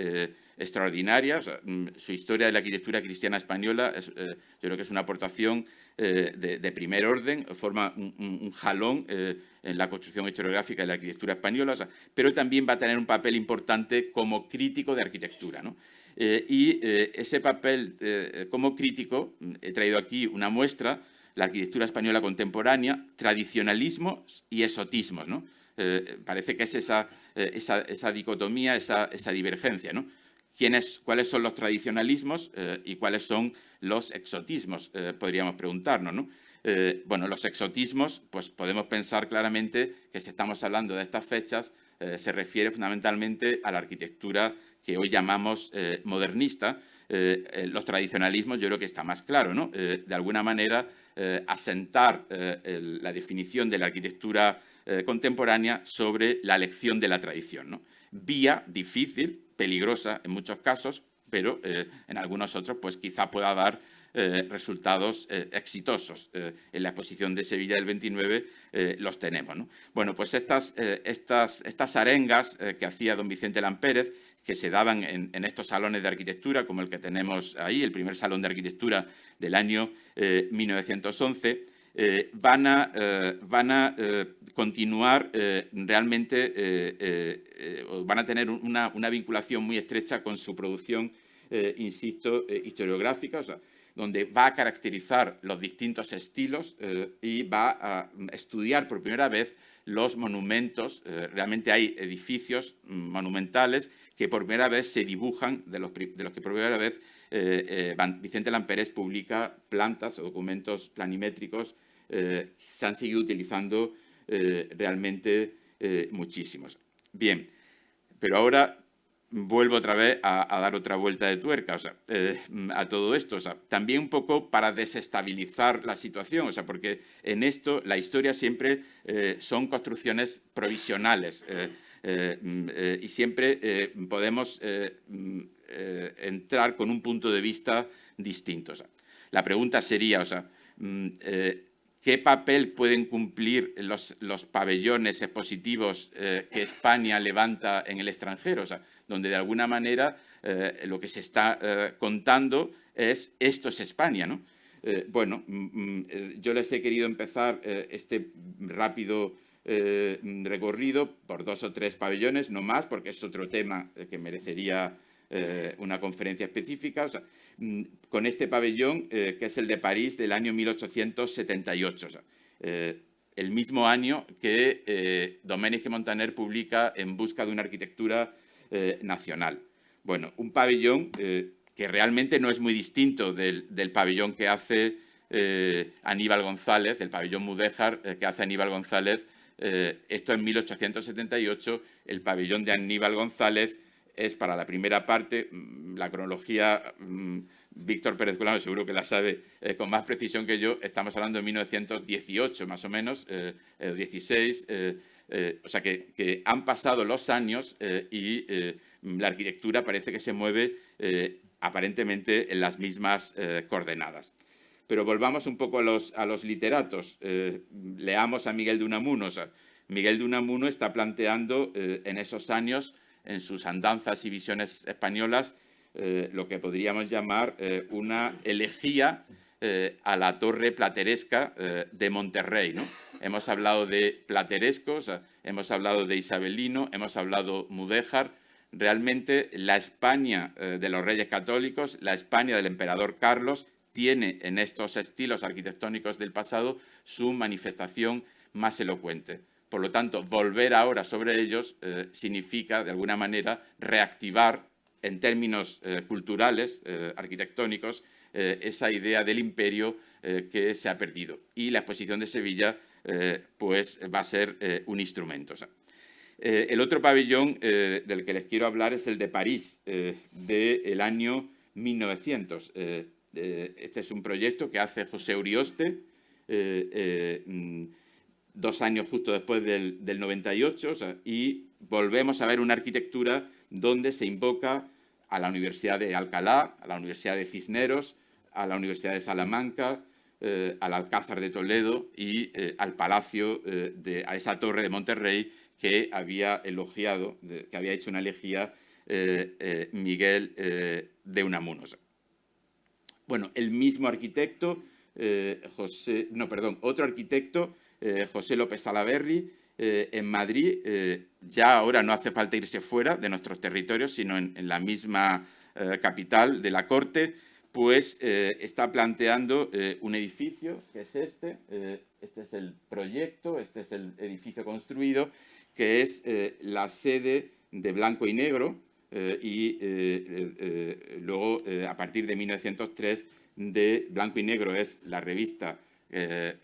extraordinaria. O sea, su historia de la arquitectura cristiana española yo creo que es una aportación de primer orden, forma un jalón en la construcción historiográfica de la arquitectura española, o sea, pero también va a tener un papel importante como crítico de arquitectura, ¿no? Ese papel como crítico, he traído aquí una muestra, la arquitectura española contemporánea, tradicionalismos y exotismos, ¿no? Parece que es esa dicotomía, esa divergencia, ¿no? ¿Cuáles son los tradicionalismos y cuáles son los exotismos? Podríamos preguntarnos, ¿no? Bueno, los exotismos, pues podemos pensar claramente que si estamos hablando de estas fechas, se refiere fundamentalmente a la arquitectura que hoy llamamos modernista. Los tradicionalismos yo creo que está más claro, ¿no? De alguna manera, asentar la definición de la arquitectura contemporánea sobre la lección de la tradición, ¿no? Vía difícil, peligrosa en muchos casos, pero en algunos otros pues quizá pueda dar resultados exitosos. En la exposición de Sevilla del 29 los tenemos, ¿no? Bueno, pues estas arengas que hacía don Vicente Lampérez, que se daban en estos salones de arquitectura, como el que tenemos ahí, el primer salón de arquitectura del año 1911, van a continuar realmente, van a tener una vinculación muy estrecha con su producción, insisto, historiográfica, o sea, donde va a caracterizar los distintos estilos y va a estudiar por primera vez los monumentos. Realmente hay edificios monumentales que por primera vez se dibujan, de los que por primera vez Vicente Lamperés publica plantas o documentos planimétricos. Se han seguido utilizando realmente muchísimos. Bien, pero ahora vuelvo otra vez a dar otra vuelta de tuerca, o sea, a todo esto, o sea, también un poco para desestabilizar la situación, o sea, porque en esto la historia siempre son construcciones provisionales y siempre podemos entrar con un punto de vista distinto. O sea, la pregunta sería, o sea, ¿qué papel pueden cumplir los pabellones expositivos que España levanta en el extranjero? O sea, donde de alguna manera lo que se está contando es esto es España, ¿no? Bueno, yo les he querido empezar este rápido recorrido por 2 o 3 pabellones, no más, porque es otro tema que merecería una conferencia específica. O sea, con este pabellón, que es el de París del año 1878. O sea, el mismo año que Domènech i Montaner publica En busca de una arquitectura nacional. Bueno, un pabellón que realmente no es muy distinto del pabellón que hace Aníbal González, del pabellón Mudéjar que hace Aníbal González. Esto en 1878, el pabellón de Aníbal González es para la primera parte, la cronología, Víctor Pérez Colano seguro que la sabe con más precisión que yo, estamos hablando de 1918 más o menos, 16, o sea que han pasado los años y la arquitectura parece que se mueve aparentemente en las mismas coordenadas. Pero volvamos un poco a los literatos. Leamos a Miguel de Unamuno. O sea, Miguel de Unamuno está planteando en esos años, en sus andanzas y visiones españolas, lo que podríamos llamar una elegía a la torre plateresca de Monterrey, ¿no? Hemos hablado de platerescos, hemos hablado de isabelino, hemos hablado mudéjar. Realmente la España de los Reyes Católicos, la España del emperador Carlos, tiene en estos estilos arquitectónicos del pasado su manifestación más elocuente. Por lo tanto, volver ahora sobre ellos significa, de alguna manera, reactivar en términos culturales, arquitectónicos, esa idea del imperio que se ha perdido. Y la exposición de Sevilla pues va a ser un instrumento. O sea, el otro pabellón del que les quiero hablar es el de París, del año 1900. Este es un proyecto que hace José Urioste, 2 años justo después del 98, o sea, y volvemos a ver una arquitectura donde se invoca a la Universidad de Alcalá, a la Universidad de Cisneros, a la Universidad de Salamanca, al Alcázar de Toledo y al Palacio, a esa torre de Monterrey que había elogiado, que había hecho una elegía Miguel de Unamuno. Bueno, el mismo arquitecto, otro arquitecto, José López Salaverry, en Madrid, ya ahora no hace falta irse fuera de nuestros territorios, sino en la misma capital de la corte, pues está planteando un edificio, que es este es el proyecto, este es el edificio construido, que es la sede de Blanco y Negro, y luego, a partir de 1903, de Blanco y Negro es la revista de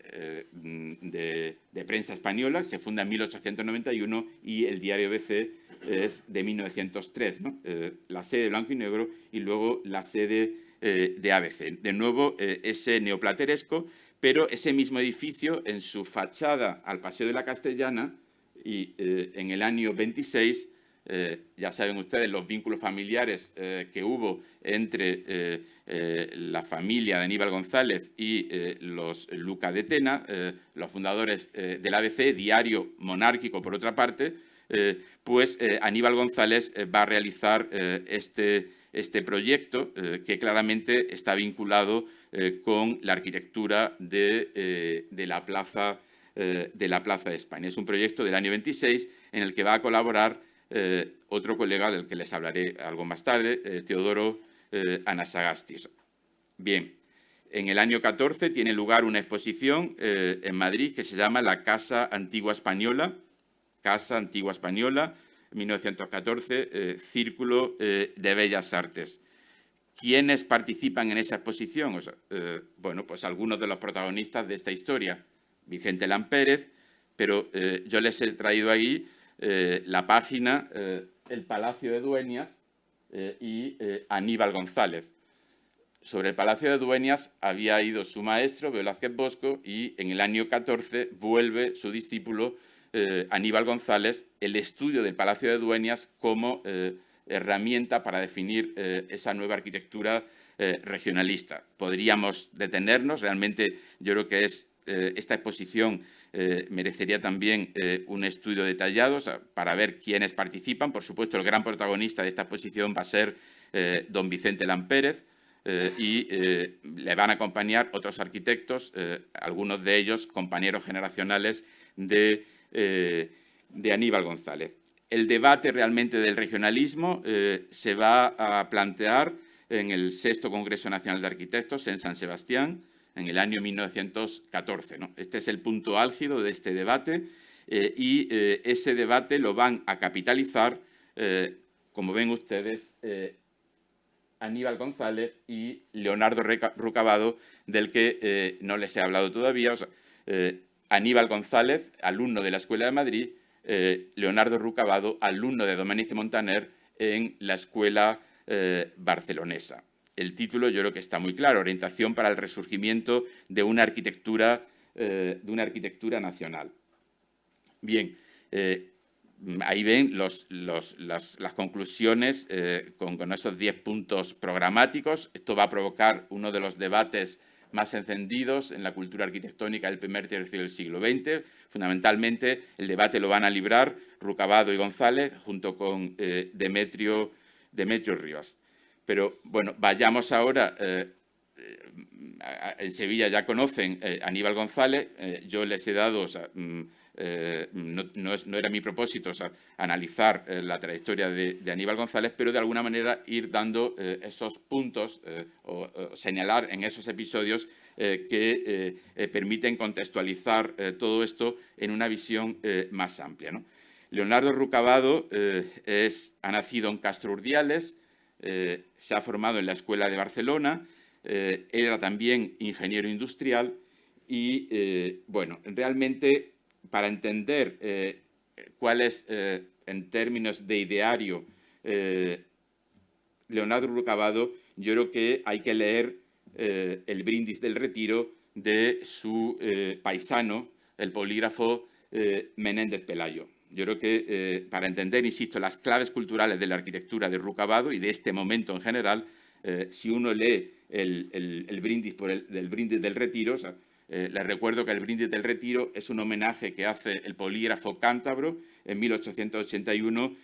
prensa española, se funda en 1891, y el diario ABC es de 1903, ¿no? La sede de Blanco y Negro y luego la sede de ABC. De nuevo, ese neoplateresco, pero ese mismo edificio en su fachada al Paseo de la Castellana, y en el año 26, ya saben ustedes los vínculos familiares que hubo entre la familia de Aníbal González y los Luca de Tena, los fundadores del ABC, diario monárquico por otra parte, pues Aníbal González va a realizar este proyecto que claramente está vinculado con la arquitectura de la Plaza de España. Es un proyecto del año 26 en el que va a colaborar otro colega del que les hablaré algo más tarde, Teodoro Anasagasti. Bien, en el año 14 tiene lugar una exposición en Madrid que se llama la Casa Antigua Española, 1914, Círculo de Bellas Artes. ¿Quiénes participan en esa exposición? Bueno, pues algunos de los protagonistas de esta historia. Vicente Lampérez, pero yo les he traído ahí la página El Palacio de Dueñas y Aníbal González. Sobre el Palacio de Dueñas había ido su maestro, Velázquez Bosco, y en el año 14 vuelve su discípulo Aníbal González el estudio del Palacio de Dueñas como herramienta para definir esa nueva arquitectura regionalista. Podríamos detenernos, realmente yo creo que esta exposición merecería también un estudio detallado, para ver quiénes participan. Por supuesto, el gran protagonista de esta exposición va a ser don Vicente Lampérez, y le van a acompañar otros arquitectos, algunos de ellos compañeros generacionales de Aníbal González. El debate realmente del regionalismo se va a plantear en el VI Congreso Nacional de Arquitectos en San Sebastián, en el año 1914, ¿no? Este es el punto álgido de este debate y ese debate lo van a capitalizar, como ven ustedes, Aníbal González y Leonardo Rucabado, del que no les he hablado todavía. Aníbal González, alumno de la Escuela de Madrid, Leonardo Rucabado, alumno de Domènech Montaner en la Escuela barcelonesa. El título yo creo que está muy claro: Orientación para el resurgimiento de una arquitectura nacional. Bien, ahí ven las conclusiones con esos 10 puntos programáticos. Esto va a provocar uno de los debates más encendidos en la cultura arquitectónica del primer tercio del siglo XX. Fundamentalmente, el debate lo van a librar Rucabado y González junto con Demetrio Rivas. Pero, bueno, vayamos ahora. En Sevilla ya conocen Aníbal González. Yo les he dado, no era mi propósito analizar la trayectoria de Aníbal González, pero de alguna manera ir dando esos puntos o señalar en esos episodios que permiten contextualizar todo esto en una visión más amplia, ¿no? Leonardo Rucabado ha nacido en Castro Urdiales, se ha formado en la Escuela de Barcelona, era también ingeniero industrial y, bueno, realmente para entender cuál es, en términos de ideario, Leonardo Rucabado, yo creo que hay que leer el Brindis del Retiro de su paisano, el polígrafo Menéndez Pelayo. Yo creo que para entender, insisto, las claves culturales de la arquitectura de Rucabado y de este momento en general, si uno lee el Brindis del Brindis del Retiro, les recuerdo que el Brindis del Retiro es un homenaje que hace el polígrafo cántabro en 1881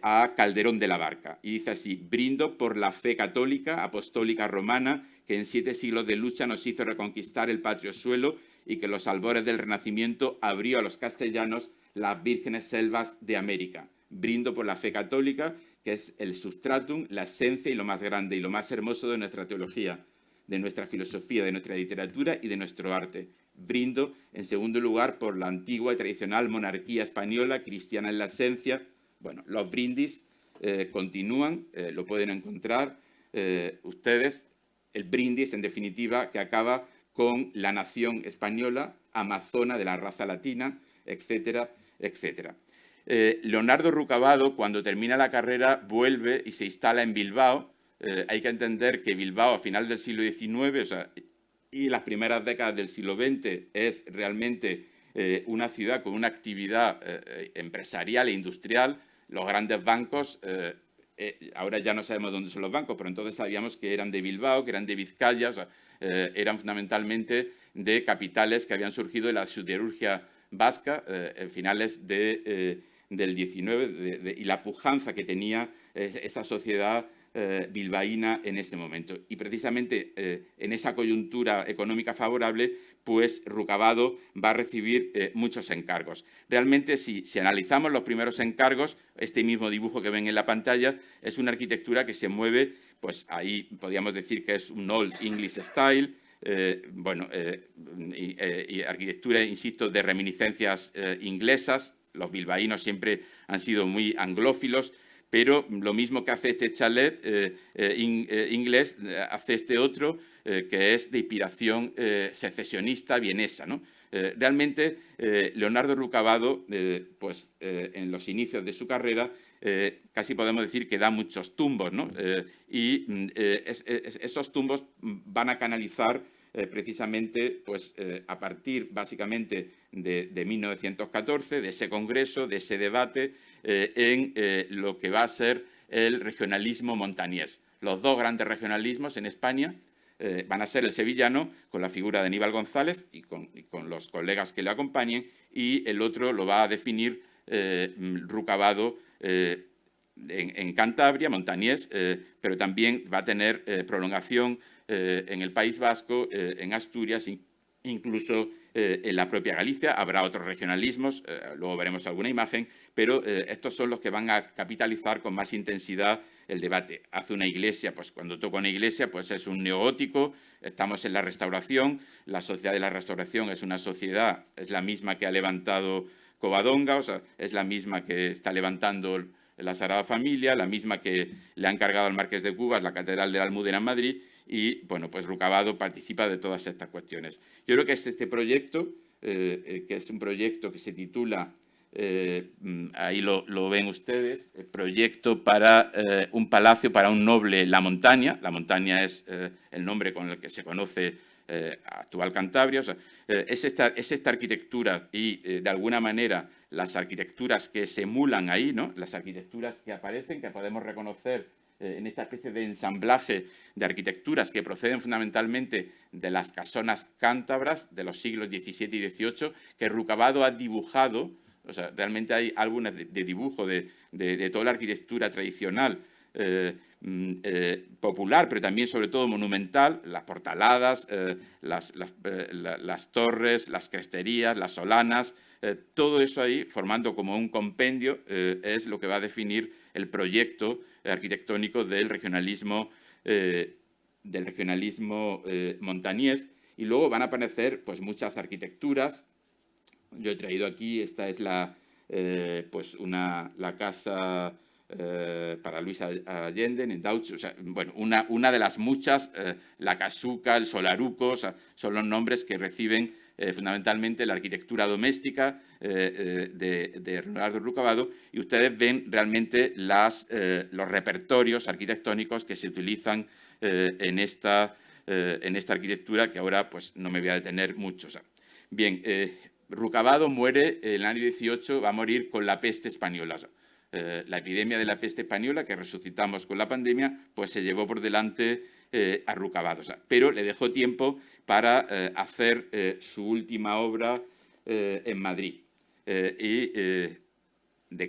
a Calderón de la Barca. Y dice así: brindo por la fe católica, apostólica romana, que en 7 siglos de lucha nos hizo reconquistar el patrio suelo y que en los albores del Renacimiento abrió a los castellanos las vírgenes selvas de América. Brindo por la fe católica, que es el substratum, la esencia y lo más grande y lo más hermoso de nuestra teología, de nuestra filosofía, de nuestra literatura y de nuestro arte. Brindo, en segundo lugar, por la antigua y tradicional monarquía española, cristiana en la esencia. Bueno, los brindis continúan, lo pueden encontrar ustedes. El brindis, en definitiva, que acaba con la nación española, amazona de la raza latina, etcétera, etcétera. Leonardo Rucabado, cuando termina la carrera, vuelve y se instala en Bilbao. Hay que entender que Bilbao, a final del siglo XIX y las primeras décadas del siglo XX, es realmente una ciudad con una actividad empresarial e industrial. Los grandes bancos, ahora ya no sabemos dónde son los bancos, pero entonces sabíamos que eran de Bilbao, que eran de Vizcaya, eran fundamentalmente de capitales que habían surgido de la siderurgia vasca en finales del XIX, y la pujanza que tenía esa sociedad bilbaína en ese momento. Y precisamente en esa coyuntura económica favorable, pues Rucabado va a recibir muchos encargos. Realmente, si analizamos los primeros encargos, este mismo dibujo que ven en la pantalla es una arquitectura que se mueve, pues ahí podríamos decir que es un Old English Style, y arquitectura, insisto, de reminiscencias inglesas. Los bilbaínos siempre han sido muy anglófilos, pero lo mismo que hace este chalet inglés, hace este otro, que es de inspiración secesionista vienesa, ¿no? Realmente, Leonardo Rucabado, en los inicios de su carrera, casi podemos decir que da muchos tumbos, ¿no? Esos tumbos van a canalizar precisamente a partir básicamente de 1914, de ese congreso, de ese debate, en lo que va a ser el regionalismo montañés. Los dos grandes regionalismos en España van a ser el sevillano, con la figura de Aníbal González y con los colegas que le acompañen, y el otro lo va a definir Rucabado en Cantabria, montañés, pero también va a tener prolongación en el País Vasco, en Asturias, incluso en la propia Galicia. Habrá otros regionalismos, luego veremos alguna imagen, pero estos son los que van a capitalizar con más intensidad el debate. Hace una iglesia, pues cuando toca una iglesia, pues es un neogótico, estamos en la Restauración, la sociedad de la Restauración es una sociedad, es la misma que ha levantado Covadonga, o sea, es la misma que está levantando la Sagrada Familia, la misma que le ha encargado al Marqués de Cubas la Catedral de la Almudena en Madrid, y bueno, pues Rucabado participa de todas estas cuestiones. Yo creo que es este proyecto, que es un proyecto que se titula, ahí lo ven ustedes, proyecto para un palacio para un noble La Montaña. La Montaña es el nombre con el que se conoce actual Cantabria. O sea, es esta arquitectura y, de alguna manera, las arquitecturas que se emulan ahí, ¿no? Las arquitecturas que aparecen, que podemos reconocer en esta especie de ensamblaje de arquitecturas que proceden fundamentalmente de las casonas cántabras de los siglos XVII y XVIII, que Rucabado ha dibujado. O sea, realmente hay álbumes de dibujo de toda la arquitectura tradicional, popular, pero también, sobre todo, monumental, las portaladas, las torres, las cresterías, las solanas, todo eso ahí, formando como un compendio, es lo que va a definir el proyecto arquitectónico del regionalismo montañés. Y luego van a aparecer pues, muchas arquitecturas. Yo he traído aquí, esta es la casa para Luis Allende en Dauch, o sea, bueno, una de las muchas, la Casuca, el Solaruco, o sea, son los nombres que reciben fundamentalmente la arquitectura doméstica de Leonardo Rucabado, y ustedes ven realmente los repertorios arquitectónicos que se utilizan en esta arquitectura, que ahora pues, no me voy a detener mucho. O sea, bien, Rucabado muere en el año 18, va a morir con la peste española. O sea, la epidemia de la peste española, que resucitamos con la pandemia, pues se llevó por delante a Rucabado. O sea, pero le dejó tiempo para hacer su última obra en Madrid. De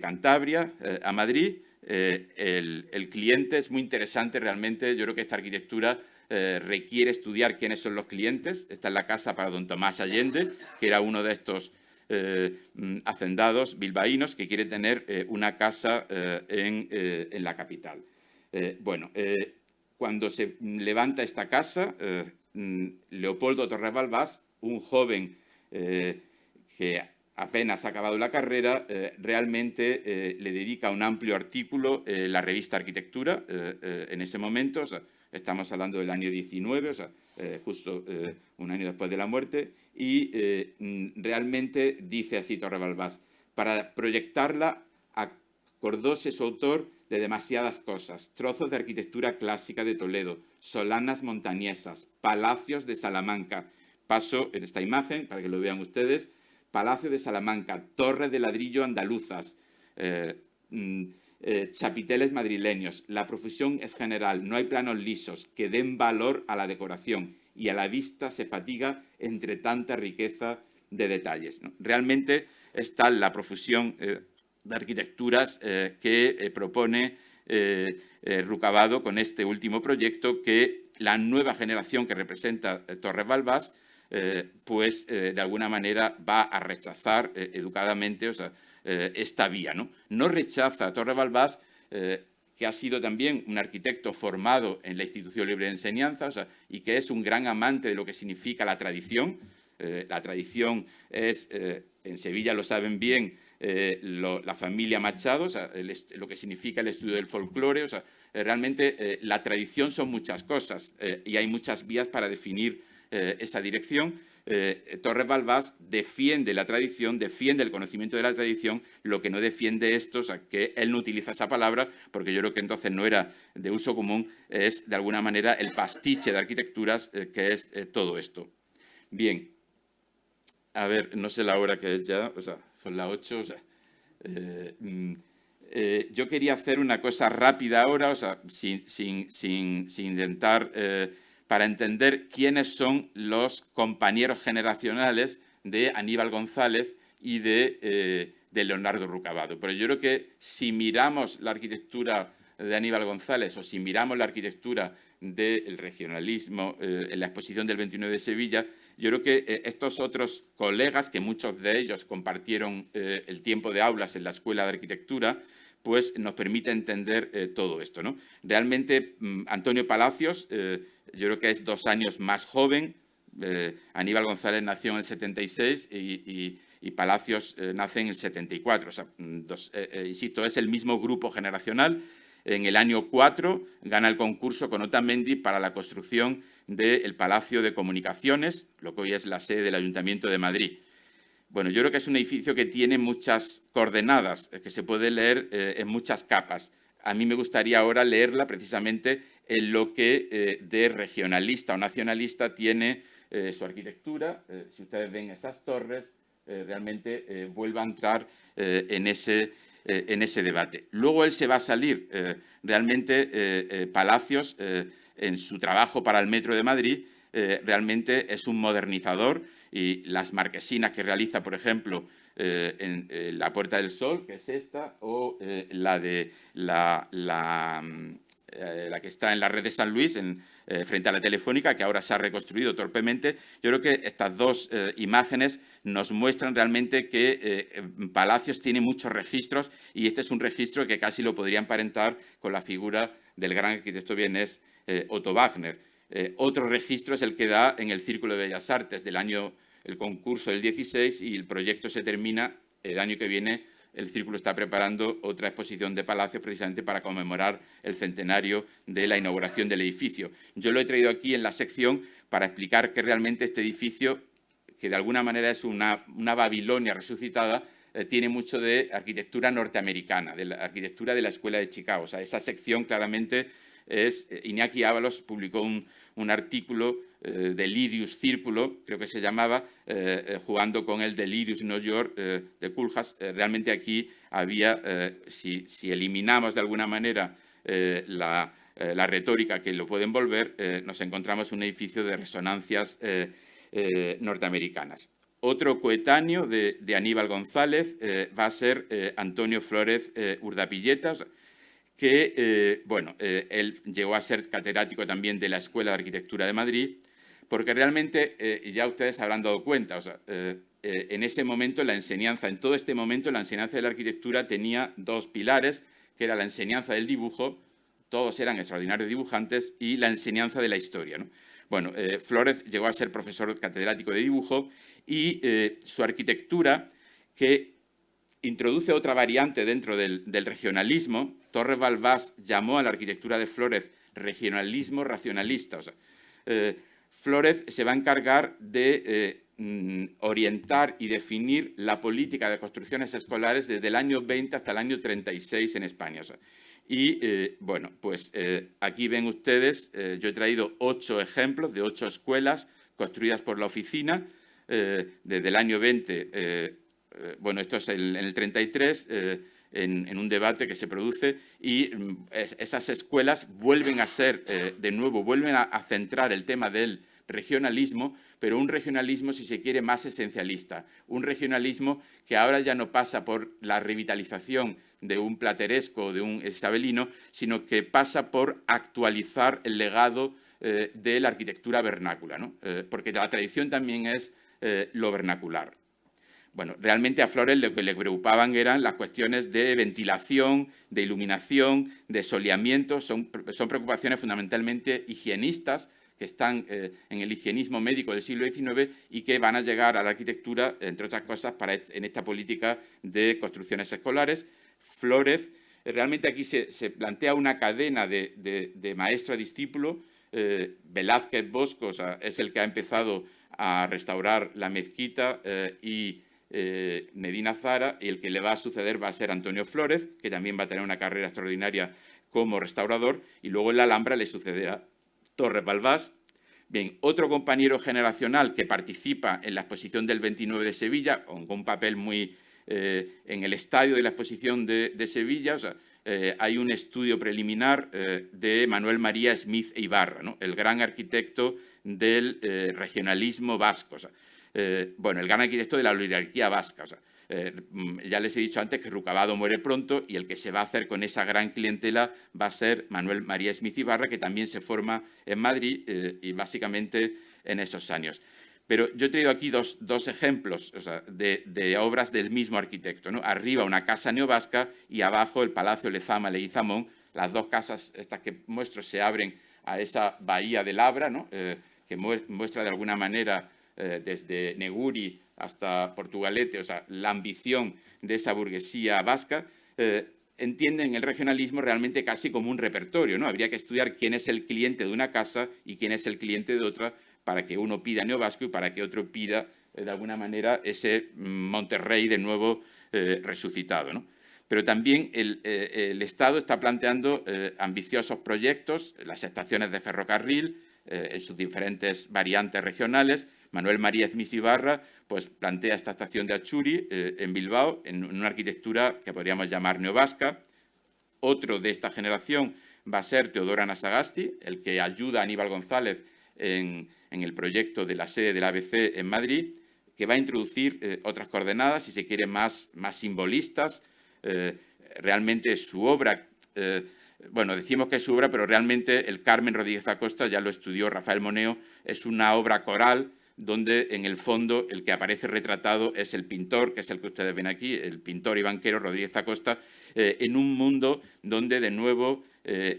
Cantabria a Madrid, el cliente es muy interesante realmente. Yo creo que esta arquitectura requiere estudiar quiénes son los clientes. Esta es la casa para don Tomás Allende, que era uno de estos hacendados bilbaínos que quiere tener una casa en la capital. Cuando se levanta esta casa, Leopoldo Torres Balbás, un joven que apenas ha acabado la carrera, realmente le dedica un amplio artículo la revista Arquitectura en ese momento. O sea, estamos hablando del año 19, o sea, justo un año después de la muerte, y realmente dice así Torres Balbás: para proyectarla acordóse su autor de demasiadas cosas: trozos de arquitectura clásica de Toledo, solanas montañesas, palacios de Salamanca. Paso en esta imagen para que lo vean ustedes: Palacio de Salamanca, torres de ladrillo andaluzas, chapiteles madrileños. La profusión es general, no hay planos lisos que den valor a la decoración, y a la vista se fatiga entre tanta riqueza de detalles, ¿no? Realmente está la profusión de arquitecturas que propone Rucabado con este último proyecto que la nueva generación que representa Torres Balbás pues de alguna manera va a rechazar educadamente, o sea, esta vía, ¿no? No rechaza a Torres Balbás, que ha sido también un arquitecto formado en la Institución Libre de Enseñanza, o sea, y que es un gran amante de lo que significa la tradición. La tradición es, en Sevilla lo saben bien, la familia Machado, o sea, lo que significa el estudio del folclore, o sea, realmente la tradición son muchas cosas y hay muchas vías para definir esa dirección. Torres Balbás defiende la tradición, defiende el conocimiento de la tradición, lo que no defiende esto, o sea, que él no utiliza esa palabra, porque yo creo que entonces no era de uso común, es de alguna manera el pastiche de arquitecturas que es todo esto. Bien, a ver, no sé la hora que es ya, o sea, son las 8, o sea, yo quería hacer una cosa rápida ahora, o sea, sin intentar, para entender quiénes son los compañeros generacionales de Aníbal González y de Leonardo Rucabado. Pero yo creo que si miramos la arquitectura de Aníbal González o si miramos la arquitectura del regionalismo en la exposición del 29 de Sevilla, yo creo que estos otros colegas, que muchos de ellos compartieron el tiempo de aulas en la Escuela de Arquitectura, pues nos permite entender todo esto, ¿no? Realmente, Antonio Palacios, yo creo que es 2 años más joven. Aníbal González nació en el 76 y Palacios nace en el 74. O sea, insisto, es el mismo grupo generacional. En el año 4 gana el concurso con Otamendi para la construcción del Palacio de Comunicaciones, lo que hoy es la sede del Ayuntamiento de Madrid. Bueno, yo creo que es un edificio que tiene muchas coordenadas, que se puede leer en muchas capas. A mí me gustaría ahora leerla precisamente en lo que de regionalista o nacionalista tiene su arquitectura. Si ustedes ven esas torres, realmente vuelve a entrar en ese debate. Luego él se va a salir. Realmente Palacios, en su trabajo para el Metro de Madrid, realmente es un modernizador y las marquesinas que realiza, por ejemplo, en la Puerta del Sol, que es esta, o la que está en la red de San Luis, frente a la Telefónica, que ahora se ha reconstruido torpemente. Yo creo que estas dos imágenes nos muestran realmente que Palacios tiene muchos registros y este es un registro que casi lo podría emparentar con la figura del gran arquitecto vienés Otto Wagner. Otro registro es el que da en el Círculo de Bellas Artes el concurso del 16 y el proyecto se termina el año que viene. El Círculo está preparando otra exposición de Palacios precisamente para conmemorar el centenario de la inauguración del edificio. Yo lo he traído aquí en la sección para explicar que realmente este edificio, que de alguna manera es una Babilonia resucitada, tiene mucho de arquitectura norteamericana, de la arquitectura de la Escuela de Chicago. O sea, esa sección claramente es... Iñaki Ábalos publicó un artículo, Delirious Círculo, creo que se llamaba, jugando con el Delirious New York de Koolhaas. Realmente aquí había, si eliminamos de alguna manera la retórica que lo puede envolver, nos encontramos un edificio de resonancias norteamericanas. Otro coetáneo de Aníbal González va a ser Antonio Flórez Urdapilleta, que, bueno, él llegó a ser catedrático también de la Escuela de Arquitectura de Madrid, porque realmente, ya ustedes habrán dado cuenta, o sea, en ese momento la enseñanza, en todo este momento la enseñanza de la arquitectura tenía 2 pilares, que era la enseñanza del dibujo, todos eran extraordinarios dibujantes, y la enseñanza de la historia, ¿no? Bueno, Flórez llegó a ser profesor catedrático de dibujo y su arquitectura, que introduce otra variante dentro del regionalismo. Torres Balbás llamó a la arquitectura de Flórez regionalismo racionalista. O sea, Flórez se va a encargar de orientar y definir la política de construcciones escolares desde el año 20 hasta el año 36 en España. O sea, y, bueno, pues aquí ven ustedes, yo he traído 8 ejemplos de 8 escuelas construidas por la oficina desde el año 20. Bueno, esto es en el 33, en un debate que se produce, y esas escuelas vuelven a ser, de nuevo, vuelven a centrar el tema del regionalismo, pero un regionalismo, si se quiere, más esencialista. Un regionalismo que ahora ya no pasa por la revitalización de un plateresco o de un isabelino, sino que pasa por actualizar el legado de la arquitectura vernácula, ¿no? Porque la tradición también es lo vernacular. Bueno, realmente a Flores lo que le preocupaban eran las cuestiones de ventilación, de iluminación, de soleamiento. Son preocupaciones fundamentalmente higienistas que están en el higienismo médico del siglo XIX y que van a llegar a la arquitectura, entre otras cosas, en esta política de construcciones escolares. Flórez, realmente aquí se plantea una cadena de maestro a discípulo. Velázquez Bosco, o sea, es el que ha empezado a restaurar la mezquita y Medina Zara, y el que le va a suceder va a ser Antonio Flórez, que también va a tener una carrera extraordinaria como restaurador, y luego en la Alhambra le sucederá Torres Balbás. Bien, otro compañero generacional que participa en la exposición del 29 de Sevilla, con un papel muy en el estadio de la exposición de Sevilla, o sea, hay un estudio preliminar de Manuel María Smith e Ibarra, ¿no? El gran arquitecto del regionalismo vasco. O sea, bueno, el gran arquitecto de la oligarquía vasca. O sea, ya les he dicho antes que Rucabado muere pronto y el que se va a hacer con esa gran clientela va a ser Manuel María Smith Ibarra, que también se forma en Madrid y básicamente en esos años. Pero yo he traído aquí dos ejemplos, o sea, de obras del mismo arquitecto, ¿no? Arriba una casa neovasca y abajo el Palacio Lezama Leguizamón. Las dos casas, estas que muestro, se abren a esa bahía de Labra, ¿no? Que muestra de alguna manera desde Neguri hasta Portugalete, o sea, la ambición de esa burguesía vasca. Entienden el regionalismo realmente casi como un repertorio, ¿no? Habría que estudiar quién es el cliente de una casa y quién es el cliente de otra para que uno pida neovasco y para que otro pida, de alguna manera, ese Monterrey de nuevo resucitado, ¿no? Pero también el Estado está planteando ambiciosos proyectos, las estaciones de ferrocarril, en sus diferentes variantes regionales. Manuel María Smith Ibarra pues, plantea esta estación de Achuri en Bilbao, en una arquitectura que podríamos llamar neovasca. Otro de esta generación va a ser Teodoro Anasagasti, el que ayuda a Aníbal González en el proyecto de la sede del ABC en Madrid, que va a introducir otras coordenadas, si se quiere, más simbolistas. Realmente su obra, bueno, decimos que es su obra, pero realmente el Carmen Rodríguez Acosta, ya lo estudió Rafael Moneo, es una obra coral donde en el fondo el que aparece retratado es el pintor, que es el que ustedes ven aquí, el pintor y banquero Rodríguez Acosta, en un mundo donde de nuevo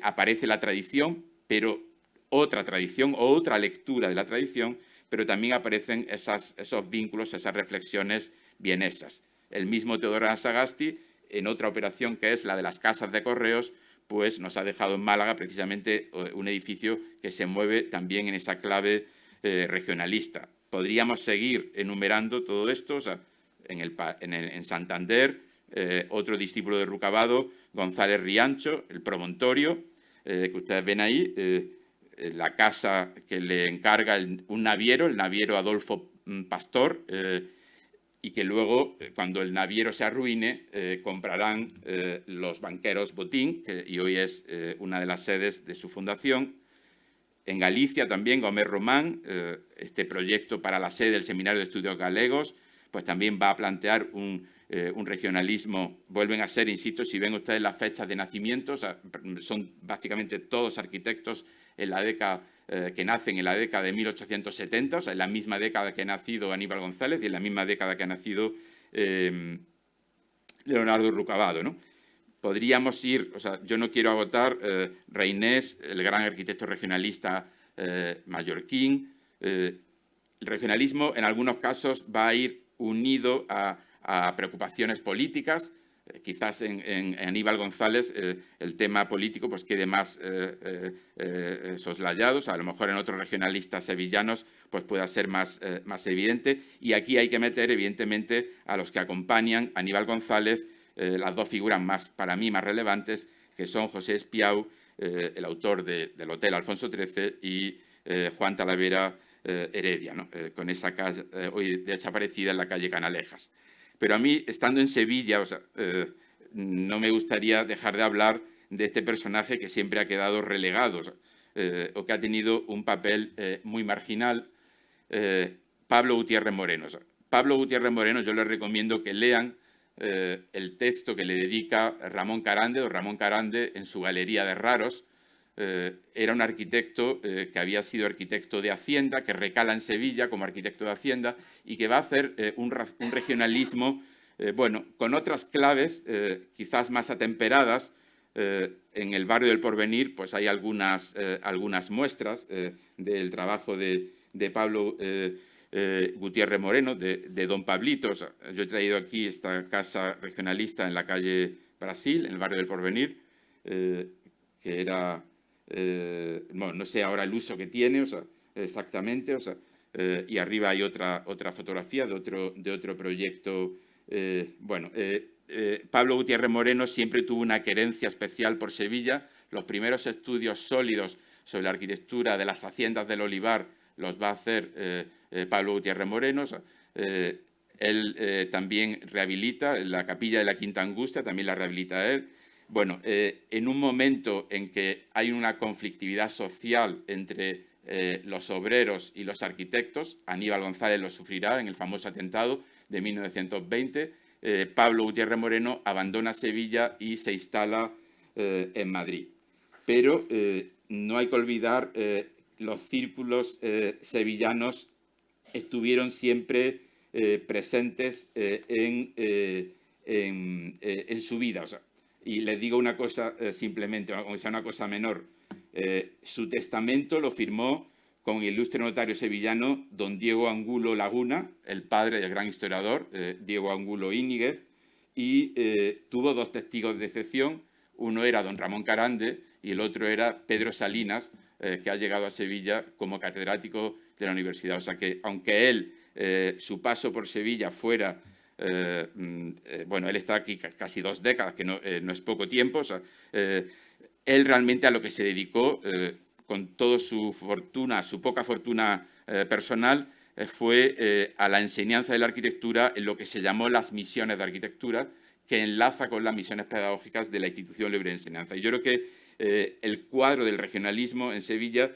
aparece la tradición, pero otra tradición o otra lectura de la tradición, pero también aparecen esos vínculos, esas reflexiones vienesas. El mismo Teodoro Anasagasti, en otra operación que es la de las casas de correos, pues nos ha dejado en Málaga precisamente un edificio que se mueve también en esa clave regionalista. Podríamos seguir enumerando todo esto, o sea, en Santander, otro discípulo de Rucabado, González Riancho, el promontorio, que ustedes ven ahí, la casa que le encarga un naviero, el naviero Adolfo Pastor, y que luego, cuando el naviero se arruine, comprarán los banqueros Botín, y hoy es una de las sedes de su fundación. En Galicia también, Gómez Román, este proyecto para la sede del Seminario de Estudios Galegos, pues también va a plantear un regionalismo. Vuelven a ser, insisto, si ven ustedes las fechas de nacimiento, o sea, son básicamente todos arquitectos en la década que nacen en la década de 1870, o sea, en la misma década que ha nacido Aníbal González y en la misma década que ha nacido Leonardo Rucabado, ¿no? Podríamos ir, o sea, yo no quiero agotar Reinés, el gran arquitecto regionalista mallorquín. El regionalismo en algunos casos va a ir unido a preocupaciones políticas. Quizás en Aníbal González el tema político pues, quede más soslayado, o sea, a lo mejor en otros regionalistas sevillanos pues, pueda ser más evidente. Y aquí hay que meter, evidentemente, a los que acompañan a Aníbal González, las dos figuras para mí más relevantes, que son José Espiau, el autor del Hotel Alfonso XIII, y Juan Talavera Heredia, ¿no? Con esa calle hoy desaparecida en la calle Canalejas. Pero a mí, estando en Sevilla, o sea, no me gustaría dejar de hablar de este personaje que siempre ha quedado relegado. O sea, o que ha tenido un papel muy marginal, Pablo Gutiérrez Moreno. O sea, Pablo Gutiérrez Moreno, yo les recomiendo que lean el texto que le dedica Ramón Carande, don Ramón Carande, en su Galería de Raros. Era un arquitecto que había sido arquitecto de Hacienda, que recala en Sevilla como arquitecto de Hacienda y que va a hacer un regionalismo, bueno, con otras claves, quizás más atemperadas. En el barrio del Porvenir pues hay algunas muestras del trabajo de Pablo Gutiérrez Moreno, de don Pablito. O sea, yo he traído aquí esta casa regionalista en la calle Brasil, en el barrio del Porvenir, que era, bueno, no sé ahora el uso que tiene, o sea, exactamente, o sea, y arriba hay otra fotografía de otro proyecto. Bueno, Pablo Gutiérrez Moreno siempre tuvo una querencia especial por Sevilla. Los primeros estudios sólidos sobre la arquitectura de las haciendas del Olivar los va a hacer Pablo Gutiérrez Moreno. O sea, él también rehabilita la capilla de la Quinta Angustia, también la rehabilita él. Bueno, en un momento en que hay una conflictividad social entre los obreros y los arquitectos, Aníbal González lo sufrirá en el famoso atentado de 1920, Pablo Gutiérrez Moreno abandona Sevilla y se instala en Madrid. Pero no hay que olvidar, los círculos sevillanos estuvieron siempre presentes en su vida. O sea, y les digo una cosa simplemente, aunque sea una cosa menor, su testamento lo firmó con el ilustre notario sevillano don Diego Angulo Laguna, el padre del gran historiador Diego Angulo Íñiguez, y tuvo dos testigos de excepción. Uno era don Ramón Carande y el otro era Pedro Salinas, que ha llegado a Sevilla como catedrático de la universidad. O sea que, aunque él, su paso por Sevilla fuera, bueno, él está aquí casi 2 décadas, que no es poco tiempo, o sea, él realmente a lo que se dedicó, con toda su fortuna, su poca fortuna personal, fue a la enseñanza de la arquitectura en lo que se llamó las misiones de arquitectura, que enlaza con las misiones pedagógicas de la institución libre de enseñanza. Y yo creo que el cuadro del regionalismo en Sevilla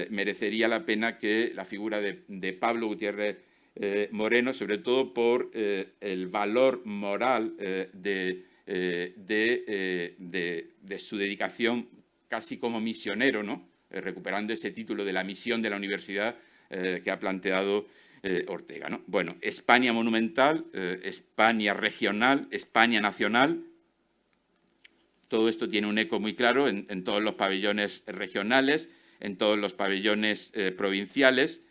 merecería la pena que la figura de Pablo Gutiérrez Moreno, sobre todo por el valor moral de su dedicación casi como misionero, ¿no? Recuperando ese título de la misión de la universidad que ha planteado Ortega, ¿no? Bueno, España monumental, España regional, España nacional. Todo esto tiene un eco muy claro en todos los pabellones regionales, en todos los pabellones provinciales.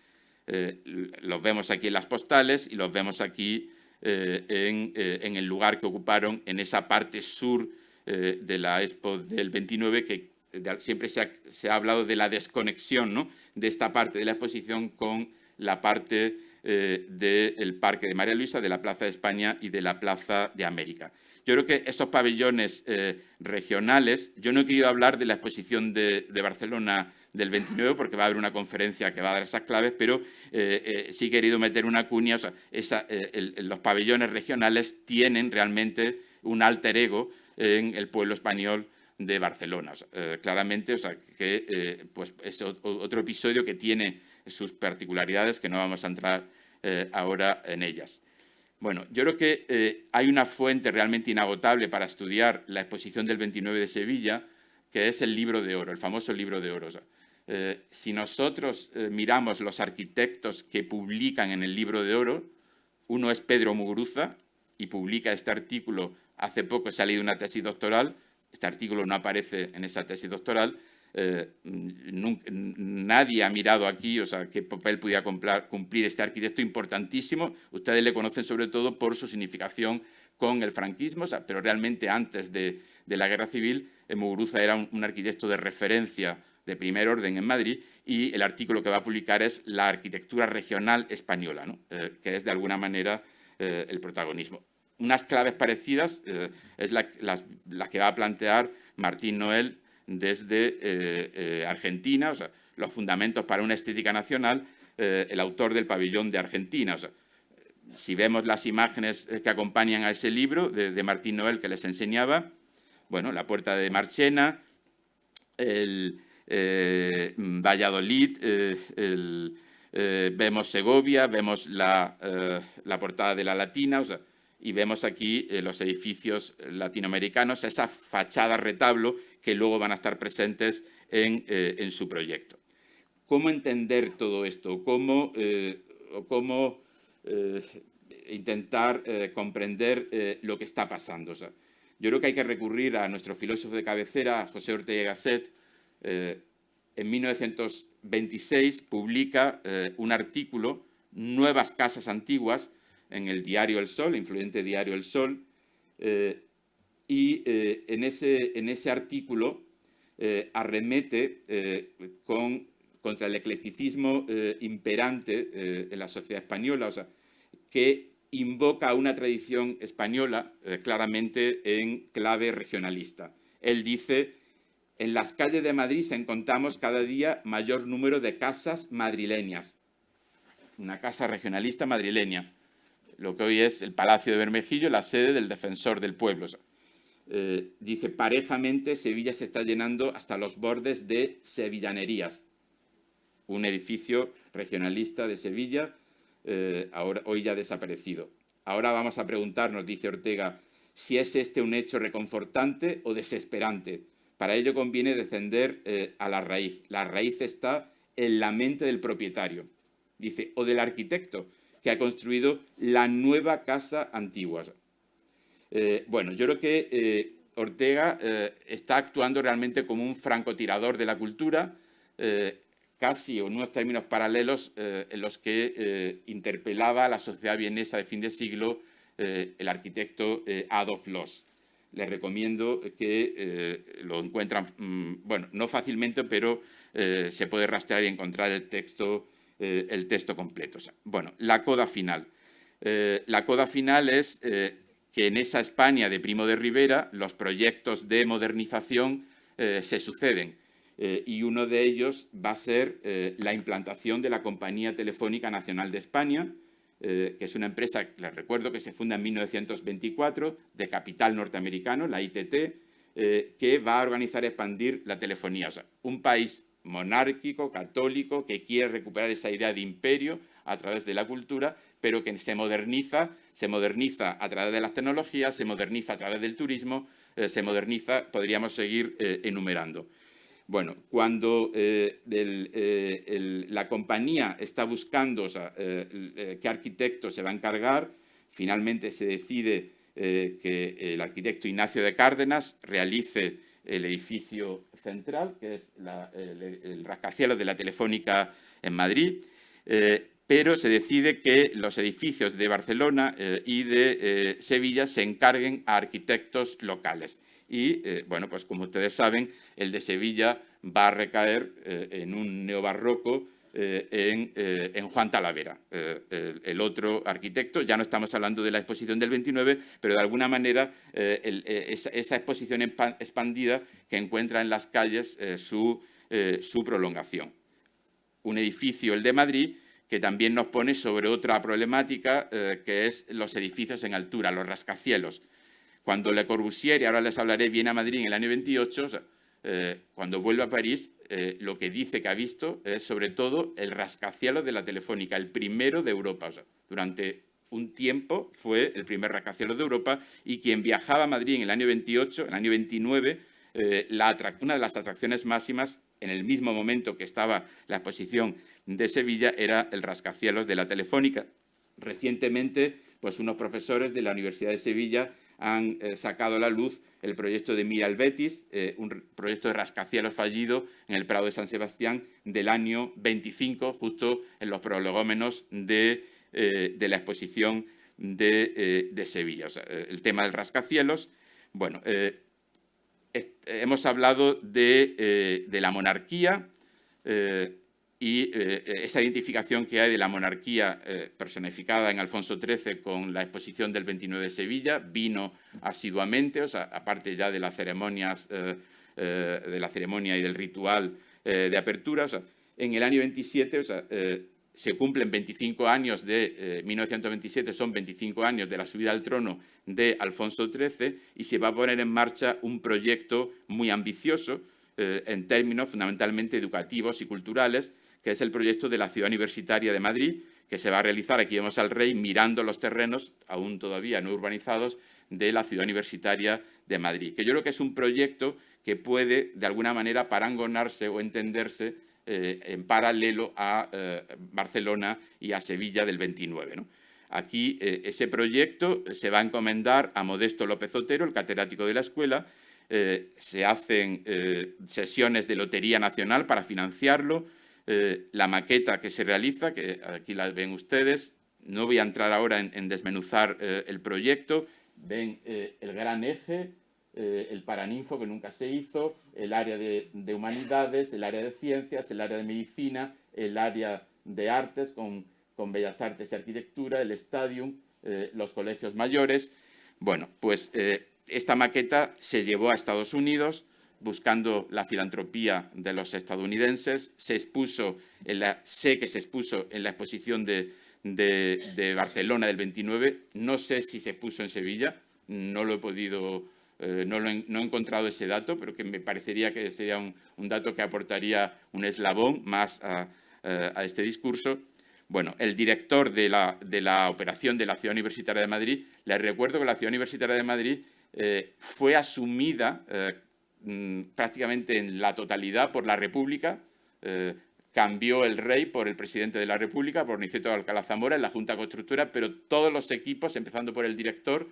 Los vemos aquí en las postales y los vemos aquí en el lugar que ocuparon en esa parte sur de la Expo del 29, que siempre se ha hablado de la desconexión, ¿no?, de esta parte de la exposición con la parte del Parque de María Luisa, de la Plaza de España y de la Plaza de América. Yo creo que esos pabellones regionales, yo no he querido hablar de la exposición de Barcelona del 29 porque va a haber una conferencia que va a dar esas claves, pero sí he querido meter una cuña. O sea, los pabellones regionales tienen realmente un alter ego en el pueblo español de Barcelona. O sea, claramente, o sea, que pues es otro episodio que tiene sus particularidades, que no vamos a entrar ahora en ellas. Bueno, yo creo que hay una fuente realmente inagotable para estudiar la exposición del 29 de Sevilla, que es el Libro de Oro, el famoso Libro de Oro. O sea, si nosotros miramos los arquitectos que publican en el Libro de Oro, uno es Pedro Muguruza, y publica este artículo. Hace poco se ha leído una tesis doctoral. Este artículo no aparece en esa tesis doctoral. Nadie ha mirado aquí, o sea, qué papel podía cumplir este arquitecto importantísimo. Ustedes le conocen sobre todo por su significación con el franquismo, o sea, pero realmente antes de la Guerra Civil, Muguruza era un arquitecto de referencia de primer orden en Madrid, y el artículo que va a publicar es La arquitectura regional española, ¿no?, que es de alguna manera el protagonismo. Unas claves parecidas es la que va a plantear Martín Noel desde Argentina, o sea, los fundamentos para una estética nacional, el autor del Pabellón de Argentina. O sea, si vemos las imágenes que acompañan a ese libro de Martín Noel que les enseñaba, bueno, la puerta de Marchena, Valladolid, vemos Segovia, vemos la portada de la Latina, o sea, y vemos aquí los edificios latinoamericanos, esa fachada retablo que luego van a estar presentes en su proyecto. ¿Cómo entender todo esto? ¿Cómo intentar comprender lo que está pasando? O sea, yo creo que hay que recurrir a nuestro filósofo de cabecera, José Ortega y Gasset. En 1926 publica un artículo, Nuevas casas antiguas, en el diario El Sol, influyente diario El Sol, y en ese artículo arremete contra el eclecticismo imperante en la sociedad española, o sea, que invoca una tradición española claramente en clave regionalista. Él dice: en las calles de Madrid encontramos cada día mayor número de casas madrileñas. Una casa regionalista madrileña, lo que hoy es el Palacio de Bermejillo, la sede del Defensor del Pueblo. Dice: parejamente Sevilla se está llenando hasta los bordes de sevillanerías. Un edificio regionalista de Sevilla, hoy ya desaparecido. Ahora vamos a preguntarnos, dice Ortega, si es este un hecho reconfortante o desesperante. Para ello conviene descender a la raíz. La raíz está en la mente del propietario, dice, o del arquitecto que ha construido la nueva casa antigua. Bueno, yo creo que Ortega está actuando realmente como un francotirador de la cultura, casi en unos términos paralelos en los que interpelaba a la sociedad vienesa de fin de siglo el arquitecto Adolf Loos. Les recomiendo que lo encuentran, bueno, no fácilmente, pero se puede rastrear y encontrar el texto completo. O sea, bueno, la coda final. La coda final es que en esa España de Primo de Rivera los proyectos de modernización se suceden. Y uno de ellos va a ser la implantación de la Compañía Telefónica Nacional de España, que es una empresa, les recuerdo, que se funda en 1924, de capital norteamericano, la ITT, que va a organizar y expandir la telefonía. O sea, un país monárquico, católico, que quiere recuperar esa idea de imperio a través de la cultura, pero que se moderniza a través de las tecnologías, se moderniza a través del turismo, se moderniza, podríamos seguir enumerando. Bueno, cuando la compañía está buscando, o sea, qué arquitecto se va a encargar, finalmente se decide que el arquitecto Ignacio de Cárdenas realice el edificio central, que es el rascacielos de la Telefónica en Madrid, pero se decide que los edificios de Barcelona y de Sevilla se encarguen a arquitectos locales. Y, bueno, pues como ustedes saben, el de Sevilla va a recaer en un neobarroco en Juan Talavera, el otro arquitecto. Ya no estamos hablando de la exposición del 29, pero de alguna manera esa exposición expandida que encuentra en las calles su prolongación. Un edificio, el de Madrid, que también nos pone sobre otra problemática, que es los edificios en altura, los rascacielos. Cuando Le Corbusier, y ahora les hablaré, viene a Madrid en el año 28, cuando vuelve a París, lo que dice que ha visto es sobre todo el rascacielos de la Telefónica, el primero de Europa. O sea, durante un tiempo fue el primer rascacielos de Europa, y quien viajaba a Madrid en el año 28, en el año 29, una de las atracciones máximas, en el mismo momento que estaba la exposición de Sevilla, era el rascacielos de la Telefónica. Recientemente, pues unos profesores de la Universidad de Sevilla han sacado a la luz el proyecto de Mira el Betis, un proyecto de rascacielos fallido en el Prado de San Sebastián del año 25, justo en los prolegómenos de la exposición de Sevilla. O sea, el tema del rascacielos. Bueno, hemos hablado de la monarquía y esa identificación que hay de la monarquía personificada en Alfonso XIII con la exposición del 29 de Sevilla. Vino asiduamente, o sea, aparte ya de las ceremonias, de la ceremonia y del ritual de apertura. O sea, en el año 27, o sea, se cumplen 25 años de 1927, son 25 años de la subida al trono de Alfonso XIII, y se va a poner en marcha un proyecto muy ambicioso, en términos fundamentalmente educativos y culturales, que es el proyecto de la Ciudad Universitaria de Madrid, que se va a realizar, aquí vemos al rey mirando los terrenos, aún todavía no urbanizados, de la Ciudad Universitaria de Madrid, que yo creo que es un proyecto que puede, de alguna manera, parangonarse o entenderse en paralelo a Barcelona y a Sevilla del 29, ¿no? Aquí ese proyecto se va a encomendar a Modesto López Otero, el catedrático de la escuela. Se hacen sesiones de Lotería Nacional para financiarlo. La maqueta que se realiza, que aquí la ven ustedes, no voy a entrar ahora en desmenuzar el proyecto. Ven el gran eje, el Paraninfo, que nunca se hizo, el área de humanidades, el área de ciencias, el área de medicina, el área de artes con Bellas Artes y Arquitectura, el Stadium, los colegios mayores. Bueno, pues esta maqueta se llevó a Estados Unidos buscando la filantropía de los estadounidenses. Se expuso, sé que se expuso en la exposición de Barcelona del 29. No sé si se expuso en Sevilla, no lo he podido, no he encontrado ese dato, pero que me parecería que sería un dato que aportaría un eslabón más a este discurso. Bueno, el director de la operación de la Ciudad Universitaria de Madrid, les recuerdo que la Ciudad Universitaria de Madrid fue asumida prácticamente en la totalidad por la República. Cambió el rey por el presidente de la República, por Niceto de Alcalá Zamora, en la Junta Constructora, pero todos los equipos, empezando por el director,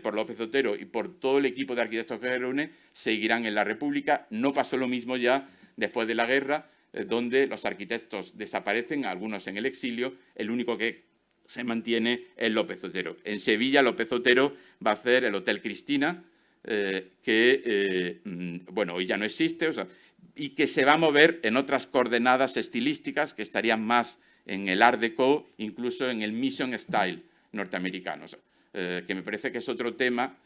por López Otero y por todo el equipo de arquitectos que reúne, seguirán en la República. No pasó lo mismo ya después de la guerra, donde los arquitectos desaparecen, algunos en el exilio, el único que se mantiene es López Otero. En Sevilla, López Otero va a hacer el Hotel Cristina, que, bueno, hoy ya no existe, y que se va a mover en otras coordenadas estilísticas que estarían más en el Art Deco, incluso en el Mission Style norteamericano, que me parece que es otro tema,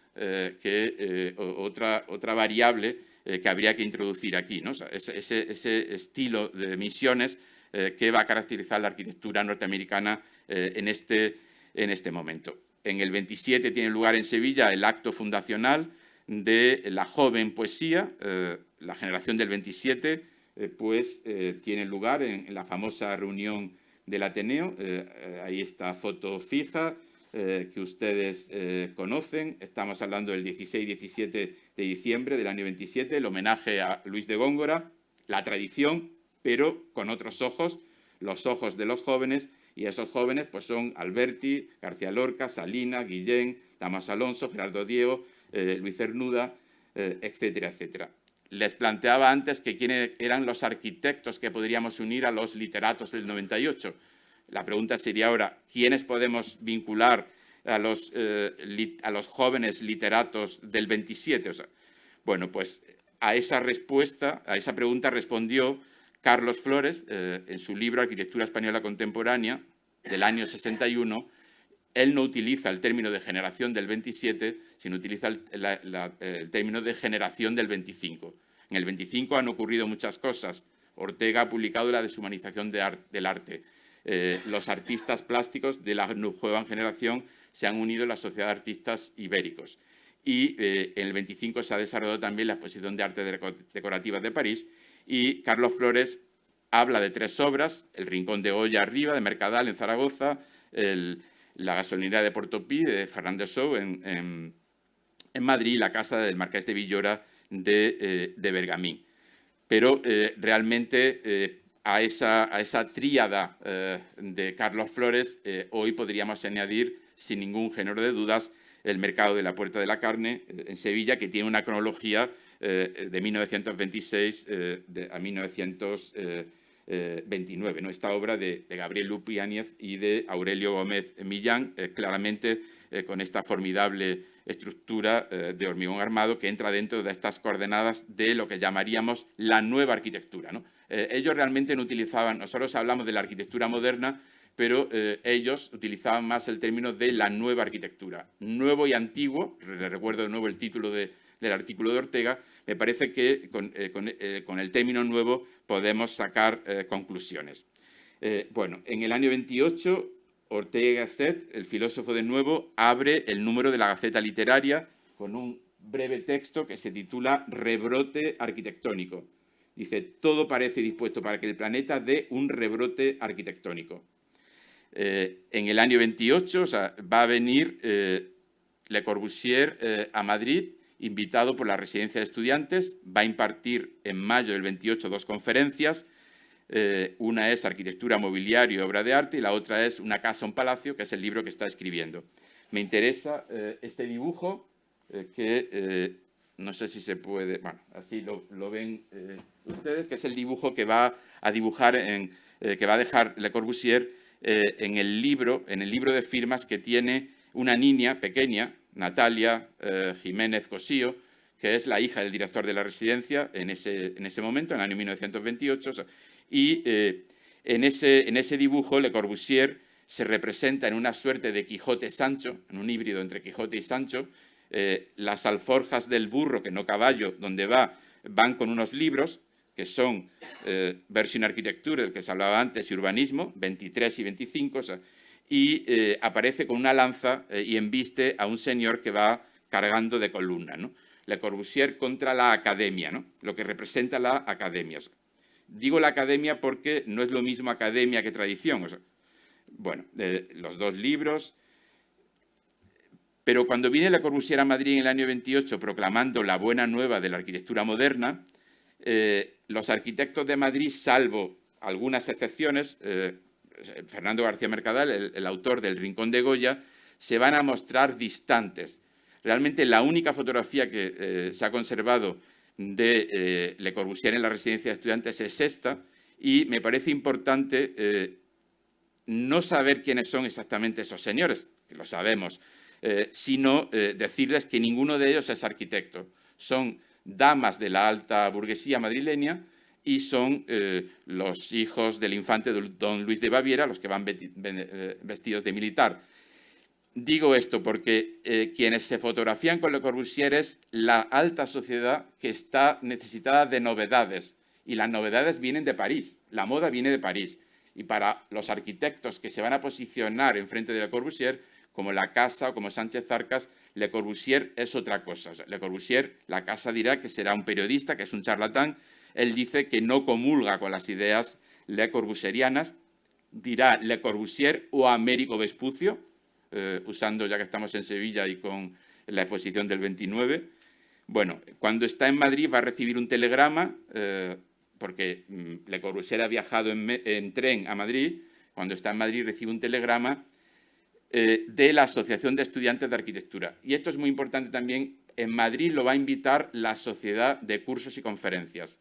otra variable que habría que introducir aquí, ¿no? Ese estilo de misiones que va a caracterizar la arquitectura norteamericana en este momento. En el 27 tiene lugar en Sevilla el acto fundacional de la joven poesía. La generación del 27 tiene lugar en la famosa reunión del Ateneo. Ahí está foto fija que ustedes conocen. Estamos hablando del 16-17 de diciembre del año 27, el homenaje a Luis de Góngora, la tradición, pero con otros ojos, los ojos de los jóvenes, y esos jóvenes pues son Alberti, García Lorca, Salinas, Guillén, Damaso Alonso, Gerardo Diego, Luis Cernuda, etcétera, etcétera. Les planteaba antes que quiénes eran los arquitectos que podríamos unir a los literatos del 98. La pregunta sería ahora, ¿quiénes podemos vincular a los jóvenes literatos del 27? Bueno, pues a esa pregunta respondió Carlos Flores en su libro Arquitectura Española Contemporánea del año 61. Él no utiliza el término de generación del 27, sino utiliza el término de generación del 25. En el 25 han ocurrido muchas cosas. Ortega ha publicado la deshumanización del arte. Los artistas plásticos de la nueva generación se han unido en la Sociedad de Artistas Ibéricos. Y en el 25 se ha desarrollado también la Exposición de Arte Decorativas de París, y Carlos Flores habla de 3 obras: El Rincón de Olla arriba, de Mercadal, en Zaragoza, la gasolinera de Portopí, de Ferran de Sou, en Madrid, la casa del Marqués de Villora, de Bergamín. Pero realmente a esa tríada de Carlos Flores hoy podríamos añadir, sin ningún género de dudas, el Mercado de la Puerta de la Carne en Sevilla, que tiene una cronología de 1926 a 1929, ¿no? Esta obra de Gabriel Lupiáñez y de Aurelio Gómez Millán, claramente con esta formidable estructura de hormigón armado que entra dentro de estas coordenadas de lo que llamaríamos la nueva arquitectura, ¿no? Ellos realmente no utilizaban, nosotros hablamos de la arquitectura moderna, pero ellos utilizaban más el término de la nueva arquitectura. Nuevo y antiguo, les recuerdo de nuevo el título del artículo de Ortega. Me parece que con el término nuevo podemos sacar conclusiones. Bueno, en el año 28, Ortega y Gasset, el filósofo de nuevo, abre el número de la Gaceta Literaria con un breve texto que se titula Rebrote arquitectónico. Dice, todo parece dispuesto para que el planeta dé un rebrote arquitectónico. En el año 28, o sea, va a venir Le Corbusier a Madrid, invitado por la Residencia de Estudiantes, va a impartir en mayo del 28 2 conferencias. Una es Arquitectura, Mobiliario y Obra de Arte y la otra es Una casa, un palacio, que es el libro que está escribiendo. Me interesa este dibujo que no sé si se puede, bueno, así lo ven ustedes, que es el dibujo que va a dibujar, que va a dejar Le Corbusier en el libro de firmas que tiene una niña pequeña, Natalia Jiménez Cosío, que es la hija del director de la residencia en ese momento, en el año 1928, y en ese dibujo Le Corbusier se representa en una suerte de Quijote Sancho, en un híbrido entre Quijote y Sancho. Las alforjas del burro, que no caballo, donde van con unos libros que son Versión Arquitectura, del que se hablaba antes, y Urbanismo, 23 y 25, o sea, y aparece con una lanza y embiste a un señor que va cargando de columna, ¿no? Le Corbusier contra la academia, ¿no? Lo que representa la academia. O sea, digo la academia porque no es lo mismo academia que tradición. O sea, bueno, los dos libros. Pero cuando viene Le Corbusier a Madrid en el año 28 proclamando la buena nueva de la arquitectura moderna, los arquitectos de Madrid, salvo algunas excepciones, Fernando García Mercadal, el autor del Rincón de Goya, se van a mostrar distantes. Realmente la única fotografía que se ha conservado de Le Corbusier en la residencia de estudiantes es esta, y me parece importante no saber quiénes son exactamente esos señores, que lo sabemos, sino decirles que ninguno de ellos es arquitecto. Son damas de la alta burguesía madrileña y son los hijos del infante don Luis de Baviera, los que van vestidos de militar. Digo esto porque quienes se fotografían con Le Corbusier es la alta sociedad que está necesitada de novedades, y las novedades vienen de París, la moda viene de París. Y para los arquitectos que se van a posicionar enfrente de Le Corbusier, como La Casa o como Sánchez Zarcas, Le Corbusier es otra cosa. O sea, Le Corbusier, La Casa dirá que será un periodista, que es un charlatán. Él dice que no comulga con las ideas Le Corbusierianas. Dirá Le Corbusier o Américo Vespucio, usando, ya que estamos en Sevilla y con la exposición del 29. Bueno, cuando está en Madrid va a recibir un telegrama, porque Le Corbusier ha viajado en tren a Madrid. Cuando está en Madrid recibe un telegrama de la Asociación de Estudiantes de Arquitectura. Y esto es muy importante también, en Madrid lo va a invitar la Sociedad de Cursos y Conferencias.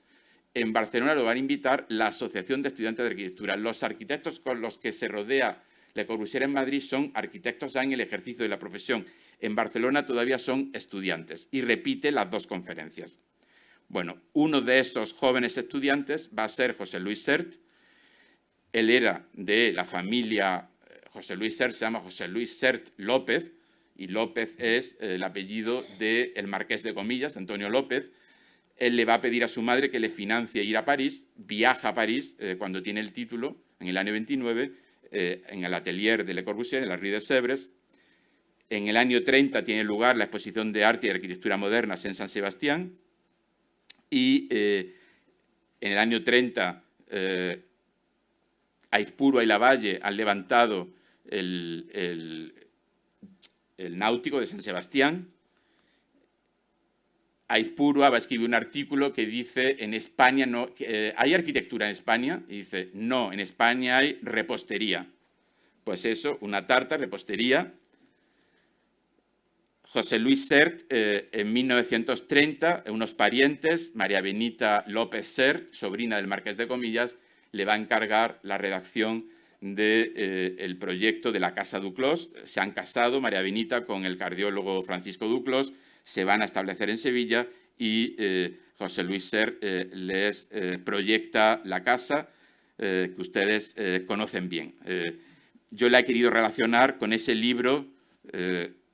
En Barcelona lo va a invitar la Asociación de Estudiantes de Arquitectura. Los arquitectos con los que se rodea Le Corbusier en Madrid son arquitectos ya en el ejercicio de la profesión. En Barcelona todavía son estudiantes y repite las dos conferencias. Bueno, uno de esos jóvenes estudiantes va a ser José Luis Sert. Él era de la familia... José Luis Sert se llama José Luis Sert López, y López es el apellido del marqués de Comillas, Antonio López. Él le va a pedir a su madre que le financie ir a París, viaja a París cuando tiene el título, en el año 29, en el atelier de Le Corbusier, en la Rue de Sèvres. En el año 30 tiene lugar la exposición de arte y arquitectura modernas en San Sebastián, y en el año 30 Aizpurua y Lavalle han levantado el náutico de San Sebastián. Aizpurua va a escribir un artículo que dice, en España no, ¿hay arquitectura en España? Y dice, no, en España hay repostería. Pues eso, una tarta, repostería. José Luis Sert, en 1930, unos parientes, María Benita López Sert, sobrina del marqués de Comillas, le va a encargar la redacción del proyecto de la Casa Duclos. Se han casado María Benita con el cardiólogo Francisco Duclos, se van a establecer en Sevilla y José Luis Sert les proyecta la casa que ustedes conocen bien. Yo la he querido relacionar con ese libro,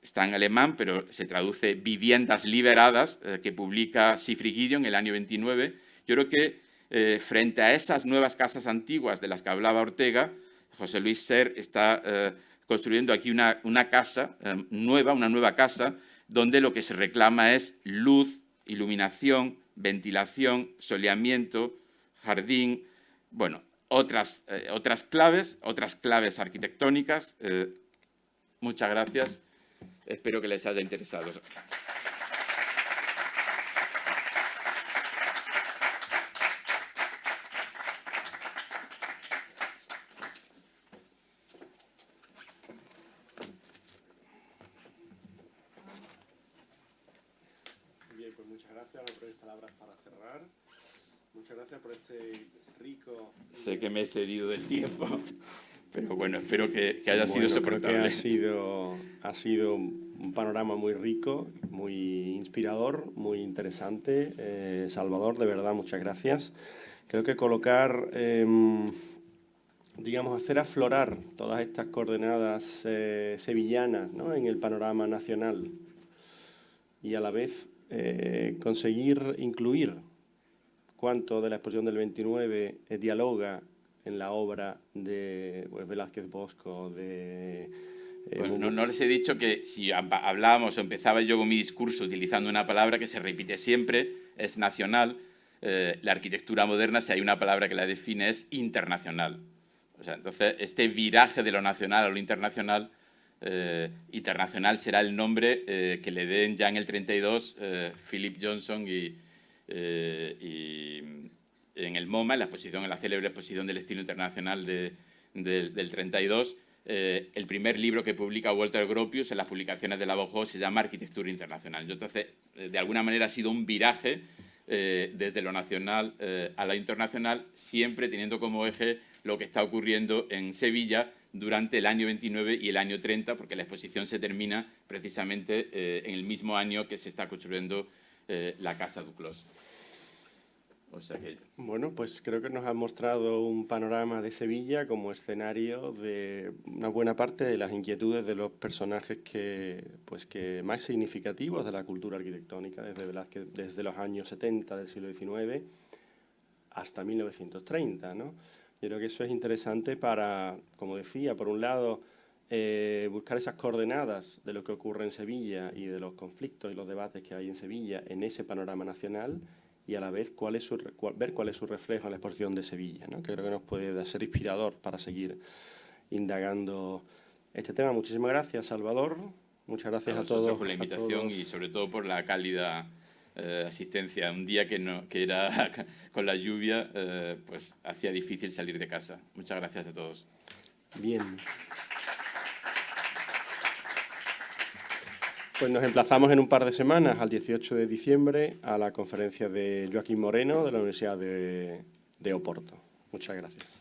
está en alemán, pero se traduce Viviendas Liberadas, que publica Sifrigidio en el año 29. Yo creo que frente a esas nuevas casas antiguas de las que hablaba Ortega, José Luis Sert está construyendo aquí una casa nueva, una nueva casa, donde lo que se reclama es luz, iluminación, ventilación, soleamiento, jardín, bueno, otras claves arquitectónicas. Muchas gracias. Espero que les haya interesado. Bien, pues muchas gracias. No breves palabras para cerrar. Muchas gracias por este rico... Sé que me he excedido del tiempo, pero bueno, espero que haya sido soportable. Creo que ha sido un panorama muy rico, muy inspirador, muy interesante. Salvador, de verdad, muchas gracias. Creo que colocar, digamos, hacer aflorar todas estas coordenadas sevillanas, ¿no?, en el panorama nacional y a la vez conseguir incluir cuánto de la exposición del 29 dialoga en la obra de Velázquez Bosco, Bueno, no les he dicho que si hablábamos o empezaba yo con mi discurso utilizando una palabra que se repite siempre, es nacional. La arquitectura moderna, si hay una palabra que la define, es internacional. O sea, entonces, este viraje de lo nacional a lo internacional, internacional será el nombre que le den ya en el 32 Philip Johnson y en el MoMA, en la célebre exposición del estilo internacional del 32, el primer libro que publica Walter Gropius en las publicaciones de la Bauhaus se llama Arquitectura Internacional. Entonces, de alguna manera ha sido un viraje desde lo nacional a lo internacional, siempre teniendo como eje lo que está ocurriendo en Sevilla durante el año 29 y el año 30, porque la exposición se termina precisamente en el mismo año que se está construyendo la Casa Duclos. O sea que... Bueno, pues creo que nos ha mostrado un panorama de Sevilla como escenario de una buena parte de las inquietudes de los personajes que más significativos de la cultura arquitectónica, desde los años 70 del siglo XIX hasta 1930, ¿no? Yo creo que eso es interesante para, como decía, por un lado, buscar esas coordenadas de lo que ocurre en Sevilla y de los conflictos y los debates que hay en Sevilla en ese panorama nacional, y a la vez ver cuál es su reflejo en la exposición de Sevilla, ¿no?, que creo que nos puede ser inspirador para seguir indagando este tema. Muchísimas gracias, Salvador. Muchas gracias a todos por la invitación y sobre todo por la cálida asistencia. Un día que era con la lluvia, pues hacía difícil salir de casa. Muchas gracias a todos. Bien. Pues nos emplazamos en un par de semanas, al 18 de diciembre, a la conferencia de Joaquín Moreno de la Universidad de Oporto. Muchas gracias.